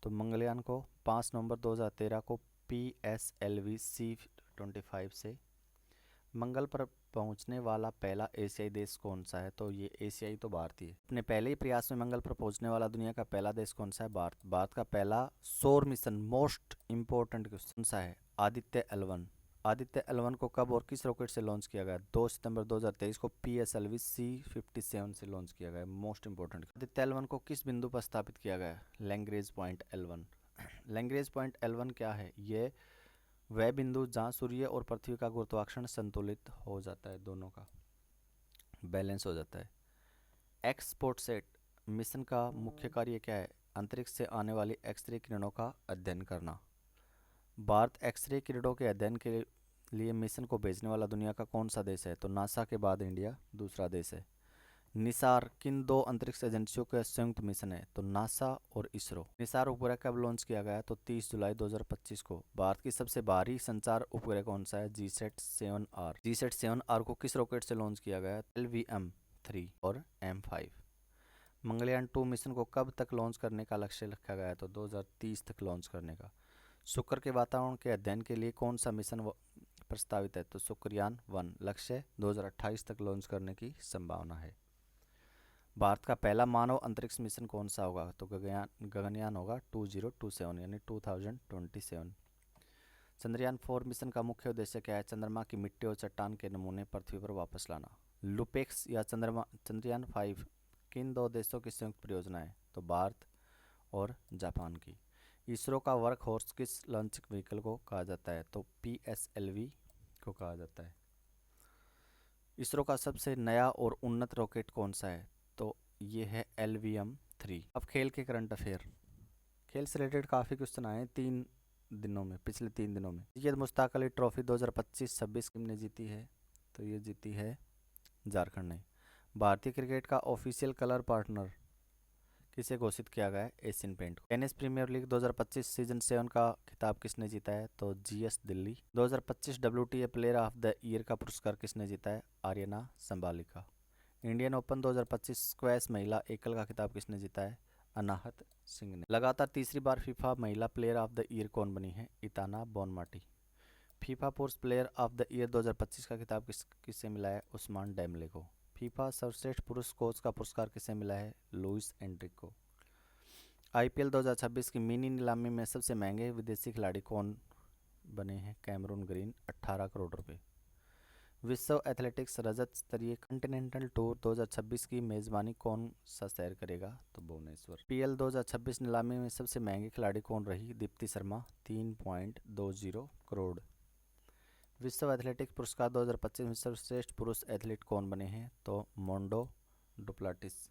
तो मंगलयान को 5 नवंबर 2013 को PSLV C25 से। मंगल पर पहुंचने वाला पहला एशियाई देश कौन सा है? तो ये एशियाई तो भारतीय। अपने पहले ही प्रयास में मंगल पर पहुंचने वाला दुनिया का पहला देश कौन सा है? भारत। भारत का पहला सौर मिशन, मोस्ट इंपॉर्टेंट क्वेश्चन सा है, आदित्य L1। आदित्य L1 को कब और किस रॉकेट से लॉन्च किया गया? 2 सितंबर 2023 को PSLV C57 से लॉन्च किया गया। Most important. आदित्य L1 को किस बिंदु पर स्थापित किया गया? Lagrange point L1। Lagrange point L1 क्या है? ये वह बिंदु जहाँ सूर्य और पृथ्वी का गुरुत्वाकर्षण संतुलित हो जाता है, दोनों का बैलेंस हो जाता है। एक्सपोर्टसेट मिशन का मुख्य कार्य क्या है? अंतरिक्ष से आने वाली एक्सरे किरणों का अध्ययन करना। भारत एक्सरे किरणों के अध्ययन के लिए मिशन को भेजने वाला दुनिया का कौन सा देश है? तो नासा के बाद इंडिया दूसरा देश है। निसार किन दो अंतरिक्ष एजेंसियों का संयुक्त मिशन है? तो नासा और इसरो। निसार उपग्रह कब लॉन्च किया गया? तो 30 जुलाई 2025 को। भारत की सबसे भारी संचार उपग्रह कौन सा है? GSAT-7R। GSAT-7R को किस रॉकेट से लॉन्च किया गया? LVM-3 और M5। मंगलयान 2 मिशन को कब तक लॉन्च करने का लक्ष्य रखा गया है? तो 2030 तक लॉन्च करने का। शुक्र के वातावरण के अध्ययन के लिए कौन सा मिशन प्रस्तावित है? तो शुक्रयान 1। लक्ष्य 2028 तक लॉन्च करने की संभावना है। भारत का पहला मानव अंतरिक्ष मिशन कौन सा होगा? तो गगनयान होगा 2027 यानी 2027। चंद्रयान 4 मिशन का मुख्य उद्देश्य क्या है? चंद्रमा की मिट्टी और चट्टान के नमूने पृथ्वी पर वापस लाना। लुपेक्स या चंद्रयान 5 किन दो देशों की संयुक्त परियोजना है? तो तो भारत और जापान की। इसरो का वर्क हॉर्स किस लॉन्च व्हीकल को कहा जाता है? तो PSLV को कहा जाता है। इसरो का सबसे नया और उन्नत रॉकेट कौन सा है? तो ये है LVM-3। अब खेल के करंट अफेयर। खेल से रिलेटेड काफ़ी क्वेश्चन आए पिछले 3 दिनों में। ये मुश्ताक अली ट्रॉफी 2025-26 किसने जीती है? तो ये जीती है झारखंड ने। भारतीय क्रिकेट का ऑफिशियल कलर पार्टनर किसे घोषित किया गया है? Asian paint. Tennis premier league 2025 season 7 का खिताब किसने जीता है? तो GS Delhi. 2025 WTA player of the year का पुरस्कार किसने जीता है? Aryna Sabalenka. Indian open 2025 squash महिला एकल का खिताब किसने जीता है? अनाहत सिंह ने। लगातार तीसरी बार फीफा महिला प्लेयर ऑफ द ईयर कौन बनी है? इताना बोनमाटी। फीफा पुरुष प्लेयर ऑफ द ईयर 2025 का खिताब किससे मिला है? उस्मान डेम्बले को। फीफा सर्वश्रेष्ठ पुरुष कोच का पुरस्कार किसे मिला है? लुइस एंड्रिक को। IPL 2026 की मिनी नीलामी में सबसे महंगे विदेशी खिलाड़ी कौन बने हैं? कैमरून ग्रीन, 18 करोड़ रुपए। विश्व एथलेटिक्स रजत स्तरीय कॉन्टिनेंटल टूर 2026 की मेजबानी कौन सा शहर करेगा? तो भुवनेश्वर। PL 2026 नीलामी में सबसे महंगी खिलाड़ी कौन रही? दीप्ति शर्मा, 3.20 करोड़। विश्व एथलेटिक्स पुरस्कार 2025 में सर्वश्रेष्ठ पुरुष एथलीट कौन बने हैं? तो मोंडो डुप्लाटिस।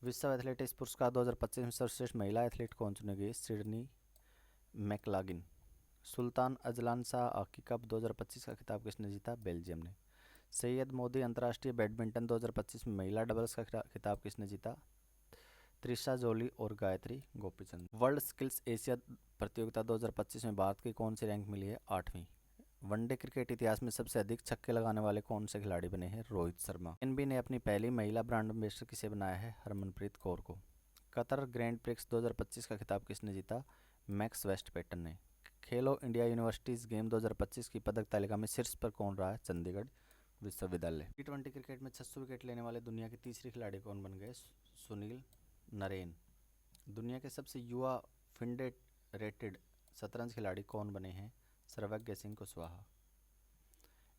विश्व एथलेटिक्स पुरस्कार 2025 में सर्वश्रेष्ठ महिला एथलीट कौन चुनी गई? Sydney McLaughlin. Sultan Azlan Shah hockey cup 2025 का खिताब किसने जीता? बेल्जियम ने। सैयद मोदी अंतर्राष्ट्रीय बैडमिंटन 2025 में महिला डबल्स का खिताब किसने जीता? त्रिशा जोली और Gayatri Gopichand. World skills Asia प्रतियोगिता 2025 में भारत की कौन सी रैंक मिली है? 8वीं। वनडे क्रिकेट इतिहास में सबसे अधिक छक्के लगाने वाले कौन से खिलाड़ी बने हैं? रोहित शर्मा। एनबी ने अपनी पहली महिला ब्रांड एम्बेसडर किसे बनाया है? हरमनप्रीत कौर को। कतर ग्रैंड प्रिक्स 2025 का खिताब किसने जीता? मैक्स वेस्टपेटन ने। खेलो इंडिया यूनिवर्सिटीज गेम 2025 की पदक तालिका में शीर्ष पर कौन रहा है? चंडीगढ़ विश्वविद्यालय। T20 क्रिकेट में 600 विकेट लेने वाले दुनिया के तीसरे खिलाड़ी कौन बन गए? सुनील नरेन। दुनिया के सबसे युवा फिंडे रेटेड शतरंज खिलाड़ी कौन बने हैं? सर्वज्ञ Singh Kushwaha.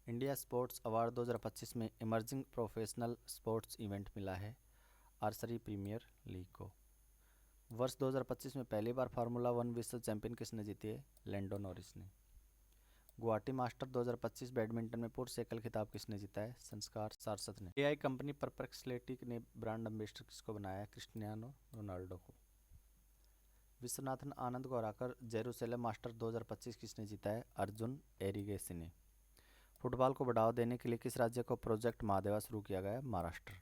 India sports award 2025 में इमर्जिंग प्रोफेशनल स्पोर्ट्स इवेंट मिला है आर्चरी प्रीमियर लीग को। वर्ष 2025 में पहली बार फार्मूला 1 विश्व चैंपियन किसने जीती है? लैंडो नॉरिस ने। गुवाहाटी मास्टर 2025 बैडमिंटन में पुरुष एकल खिताब किसने जीता है? संस्कार सारस्वत ने। AI कंपनी परप्लेक्सिटी ने ब्रांड एम्बेसडर किसको बनाया है? क्रिस्टियानो रोनाल्डो को। विश्वनाथन आनंद को हराकर जेरूसलेम मास्टर 2025 किसने जीता है? अर्जुन एरिगेसी ने। फुटबॉल को बढ़ावा देने के लिए किस राज्य को प्रोजेक्ट महादेवा शुरू किया गया है? महाराष्ट्र।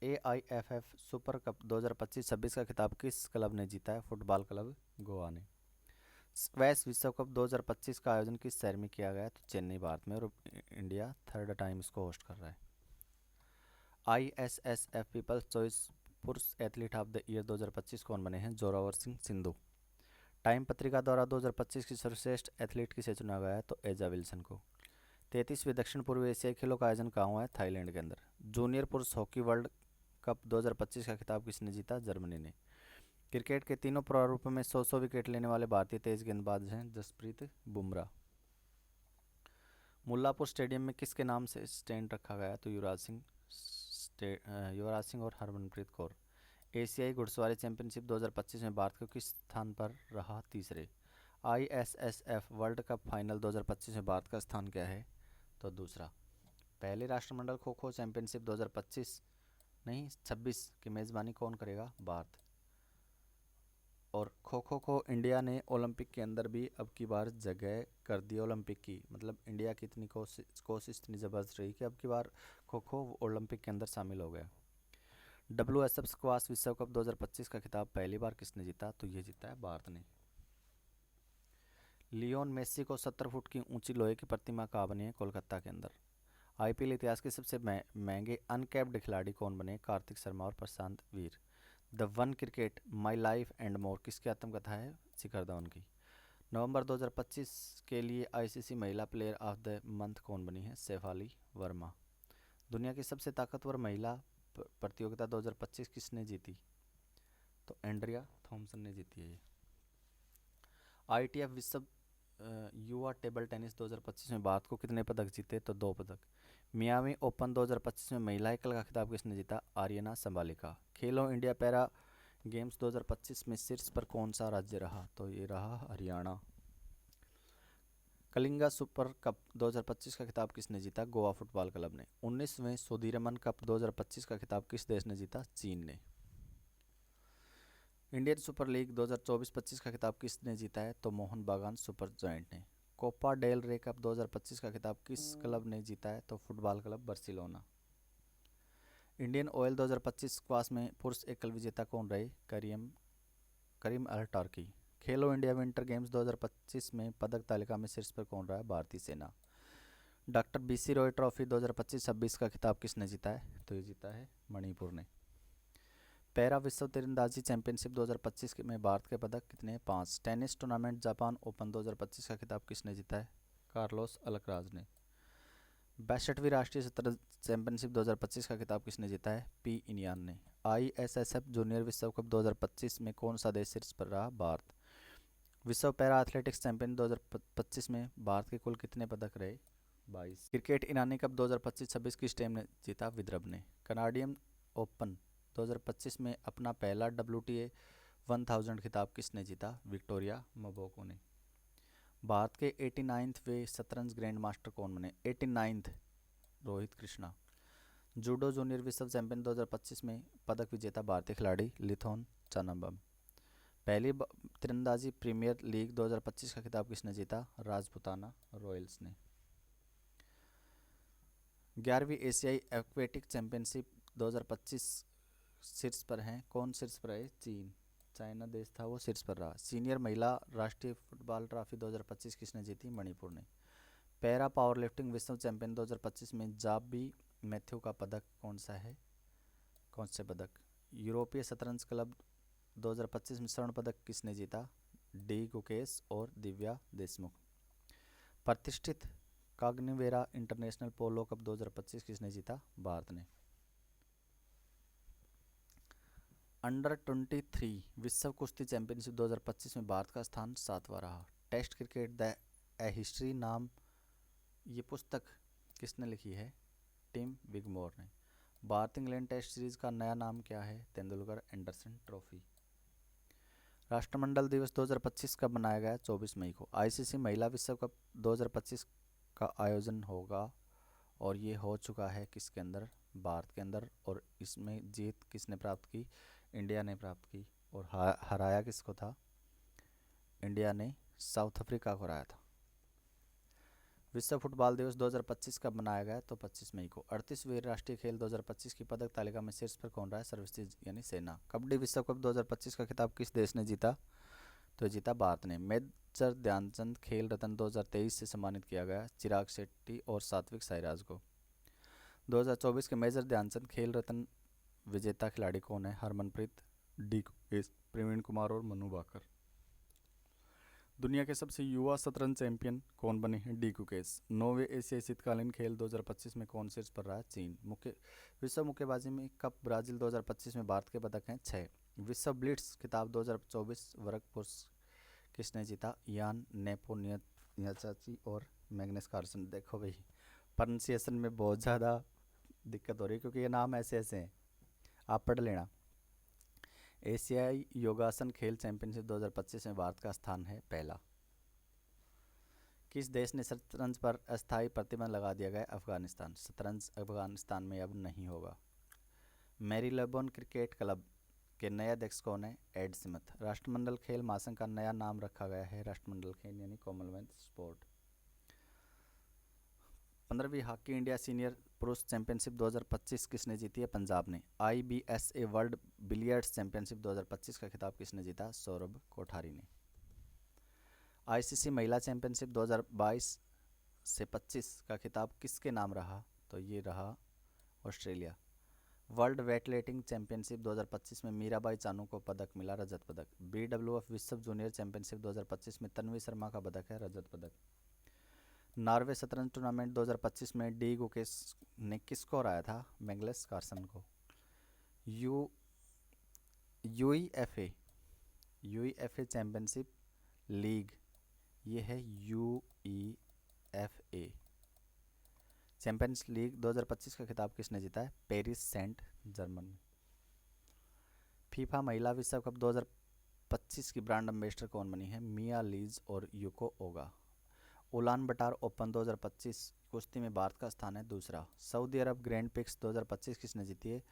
AIFF सुपर कप 2025-26 का खिताब किस क्लब ने जीता है? फुटबॉल क्लब गोवा ने। स्क्वैश विश्व कप 2025 का आयोजन किस शहर में किया गया है? तो चेन्नई भारत में, और इंडिया थर्ड टाइम इसको होस्ट कर रहा है। ISSF पीपल्स चॉइस पुरुष एथलीट ऑफ द ईयर 2025 कौन बने हैं? जोरावर सिंह सिंधु। टाइम पत्रिका द्वारा 2025 की सर्वश्रेष्ठ एथलीट किसे चुना गया है? तो एजा विल्सन को। 33वें दक्षिण पूर्व एशियाई खेलों का आयोजन कहाँ हुआ है? थाईलैंड के अंदर। जूनियर पुरुष हॉकी वर्ल्ड कप 2025 का खिताब किसने जीता? जर्मनी ने। क्रिकेट के तीनों प्रारूपों में 100 विकेट लेने वाले भारतीय तेज गेंदबाज हैं जसप्रीत बुमराह। मुल्लापुर स्टेडियम में किसके नाम से स्टैंड रखा गया? तो युवराज सिंह और हरमनप्रीत कौर। एशियाई घुड़सवारी चैंपियनशिप 2025 में भारत को किस स्थान पर रहा? तीसरे। ISSF वर्ल्ड कप फाइनल 2025 में भारत का स्थान क्या है? तो दूसरा। पहले राष्ट्रमंडल खो खो चैंपियनशिप 2026 की मेज़बानी कौन करेगा? भारत। और खो खो को इंडिया ने ओलंपिक के अंदर भी अब की बार जगह कर दी ओलंपिक की। मतलब इंडिया की इतनी कोशिश इतनी ज़बरदस्त रही कि अब की बार खो खो ओलंपिक के अंदर शामिल हो गया। WSF स्क्वाश विश्व कप 2025 का खिताब पहली बार किसने जीता? तो ये जीता है भारत ने। लियोन मेसी को 70 फुट की ऊंची लोहे की प्रतिमा कहाँ बनी है? कोलकाता के अंदर। IPL इतिहास के सबसे महंगे अनकैप्ड खिलाड़ी कौन बने? कार्तिक शर्मा और Prashant Veer. The one cricket my life and more किसकी आत्मकथा है? शिखर धवन की। नवंबर 2025 के लिए ICC महिला प्लेयर ऑफ द मंथ कौन बनी है? शेफाली वर्मा। दुनिया की सबसे ताकतवर महिला प्रतियोगिता 2025 किसने जीती? तो एंड्रिया थॉमसन ने जीती है ये। ITF विश्व युवा टेबल टेनिस 2025 में भारत को कितने पदक जीते? तो 2 पदक। मियामी ओपन 2025 में महिला एकल का खिताब किसने जीता? आर्यना संबालिका। खेलो इंडिया पैरा गेम्स 2025 में शीर्ष पर कौन सा राज्य रहा? तो ये रहा हरियाणा। कलिंगा सुपर कप 2025 का खिताब किसने जीता? गोवा फुटबॉल क्लब ने। 19वें सुधीरमन कप 2025 का खिताब किस देश ने जीता? चीन ने। इंडियन सुपर लीग 2024-25 का खिताब किसने जीता है? तो मोहन बागान सुपर जॉइंट ने। कोपा डेल रे कप 2025 का खिताब किस क्लब ने जीता है? तो football club Barcelona. Indian oil 2025 squash में पुरुष एकल विजेता कौन रहे? करीम अल टर्की। खेलो इंडिया विंटर गेम्स 2025 में पदक तालिका में शीर्ष पर कौन रहा है? भारतीय सेना। डॉक्टर बीसी रॉय ट्रॉफी 2025-26 का खिताब किसने जीता है? तो ये जीता है मणिपुर ने। पैरा विश्व तीरंदाजी चैंपियनशिप 2025 में भारत के पदक कितने? 5। टेनिस टूर्नामेंट जापान ओपन 2025 का खिताब किसने जीता है? कार्लोस अल्कराज ने। 62वीं राष्ट्रीय शतरंज चैंपियनशिप 2025 का खिताब किसने जीता है? पी इनियान ने। ISSF जूनियर विश्व कप 2025 में कौन सा देश शीर्ष पर रहा? भारत। विश्व पैरा एथलेटिक्स चैंपियन 2025 में भारत के कुल कितने पदक रहे? 22। क्रिकेट ईरानी कप 2025-26 किस टीम ने जीता? विदर्भ ने। कनाडियन ओपन 2025 में अपना पहला WTA 1000 खिताब किसने जीता? विक्टोरिया मबोको ने। भारत के 89वें शतरंज ग्रैंड मास्टर कौन बने? 89th Rohit Krishna. Judo junior विश्व चैंपियन 2025 में पदक विजेता भारतीय खिलाड़ी लिथोन चनम्बम। पहली तीरंदाजी प्रीमियर लीग 2025 का खिताब किसने जीता? राजपुताना रॉयल्स ने। 11वीं एशियाई एक्वेटिक चैंपियनशिप 2025 शीर्ष पर हैं। कौन शीर्ष पर है? चीन। चाइना देश था वो शीर्ष पर रहा। सीनियर महिला राष्ट्रीय फुटबॉल ट्रॉफी 2025 किसने जीती? मणिपुर ने। पैरा पावर लिफ्टिंग विश्व चैंपियन 2025 में जाबी मैथ्यू का पदक कौन सा है? कौन से पदक? यूरोपीय शतरंज क्लब 2025 में स्वर्ण पदक किसने जीता? डी गुकेश और दिव्या देशमुख। प्रतिष्ठित काग्निवेरा इंटरनेशनल पोलो कप 2025 किसने जीता? भारत ने। अंडर 23 विश्व कुश्ती चैंपियनशिप 2025 में भारत का स्थान 7वां रहा। Test cricket the a history नाम ये पुस्तक किसने लिखी है? टिम विगमोर ने। भारत इंग्लैंड टेस्ट सीरीज का नया नाम क्या है? Tendulkar Anderson trophy. राष्ट्रमंडल दिवस 2025 कब मनाया गया? 24 मई को। ICC महिला विश्व कप 2025 का आयोजन होगा और ये हो चुका है किसके अंदर? भारत के अंदर। और इसमें जीत किसने प्राप्त की? इंडिया ने प्राप्त की। और हराया किसको था? इंडिया ने साउथ अफ्रीका को हराया था। विश्व फुटबॉल दिवस 2025 कब मनाया गया? तो 25 मई को। 38वें राष्ट्रीय खेल 2025 की पदक तालिका में शीर्ष पर कौन रहा है? सर्वश्रेष्ठ यानी सेना। कबड्डी विश्व कप 2025 का खिताब किस देश ने जीता? तो जीता भारत ने। मेजर ध्यानचंद खेल रत्न 2023 से सम्मानित किया गया चिराग शेट्टी और सात्विक साईराज को। 2024 के मेजर ध्यानचंद खेल रत्न विजेता खिलाड़ी कौन है? हरमनप्रीत, डी प्रवीण कुमार और मनु भाकर। दुनिया के सबसे युवा शतरंज चैंपियन कौन बने हैं? डी गुकेश। 9वें एशियाई शीतकालीन खेल 2025 में कौन शीर्ष पर रहा है? चीन। विश्व मुक्केबाजी में कप ब्राजील 2025 में भारत के पदक हैं 6। विश्व ब्लिट्स खिताब 2024 वर्ग पुरुष किसने जीता? यान नेपोनियाचाची और मैग्नस कार्लसन। देखो भाई प्रोनाउंसिएशन में बहुत ज़्यादा दिक्कत हो रही है क्योंकि ये नाम ऐसे ऐसे हैं, आप पढ़ लेना। एशियाई योगासन खेल चैंपियनशिप 2025 में भारत का स्थान है पहला। किस देश ने शतरंज पर अस्थायी प्रतिबंध लगा दिया गया? अफगानिस्तान। शतरंज अफगानिस्तान में अब नहीं होगा। मैरीलेबोन क्रिकेट क्लब के नए अध्यक्ष कौन है? Ed Smith. राष्ट्रमंडल खेल महासंघ का नया नाम रखा गया है राष्ट्रमंडल खेल यानी कॉमनवेल्थ स्पोर्ट। 15वीं हॉकी इंडिया सीनियर पुरुष चैंपियनशिप 2025 किसने जीती है? पंजाब ने। IBSA वर्ल्ड बिलियर्ड्स चैंपियनशिप 2025 का खिताब किसने जीता? सौरभ कोठारी ने। ICC महिला चैंपियनशिप 2022 से 25 का खिताब किसके नाम रहा? तो ये रहा ऑस्ट्रेलिया। वर्ल्ड वेटलिफ्टिंग चैंपियनशिप 2025 में मीराबाई चानू को पदक मिला, रजत पदक। BWF विश्व जूनियर चैंपियनशिप 2025 में तन्वी शर्मा का पदक है, रजत पदक। नॉर्वे शतरंज टूर्नामेंट 2025 में डी गुकेश ने किसको हराया था? मैग्नस कार्लसन को। यूईएफए चैंपियनशिप लीग ये है यूईएफए चैंपियंस लीग 2025 का खिताब किसने जीता है? Paris Saint Germain. फीफा महिला विश्व कप 2025 की ब्रांड एम्बेसडर कौन बनी है? मिया लीज और यूको ओगा। उलान बटार ओपन 2025 कुश्ती में भारत का स्थान है दूसरा। सऊदी अरब ग्रैंड पिक्स 2025 किसने जीती है?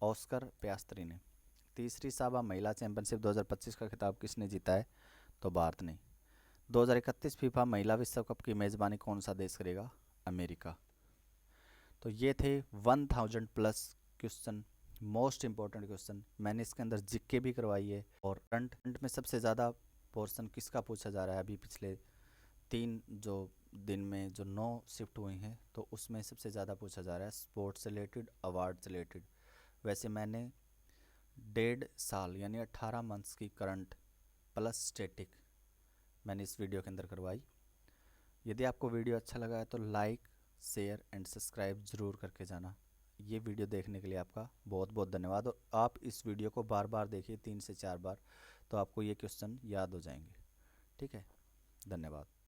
ऑस्कर पियास्त्री ने। तीसरी साबा महिला चैंपियनशिप 2025 का खिताब किसने जीता है? तो भारत ने। 2031 फीफा महिला विश्व कप की मेज़बानी कौन सा देश करेगा? अमेरिका। तो ये थे 1000 plus question, most important question. मैंने इसके अंदर जीके भी करवाई है। और करंट में सबसे ज़्यादा पोर्शन किसका पूछा जा रहा है? अभी पिछले 3 जो दिन में जो 9 शिफ्ट हुई हैं तो उसमें सबसे ज़्यादा पूछा जा रहा है स्पोर्ट्स रिलेटेड, अवार्ड रिलेटेड। वैसे मैंने 1.5 साल यानी 18 मंथ्स की करंट प्लस स्टैटिक मैंने इस वीडियो के अंदर करवाई। यदि आपको वीडियो अच्छा लगा है तो लाइक, शेयर एंड सब्सक्राइब ज़रूर करके जाना। ये वीडियो देखने के लिए आपका बहुत बहुत धन्यवाद। और आप इस वीडियो को बार बार देखिए, 3 से 4 बार, तो आपको ये क्वेश्चन याद हो जाएंगे। ठीक है, धन्यवाद।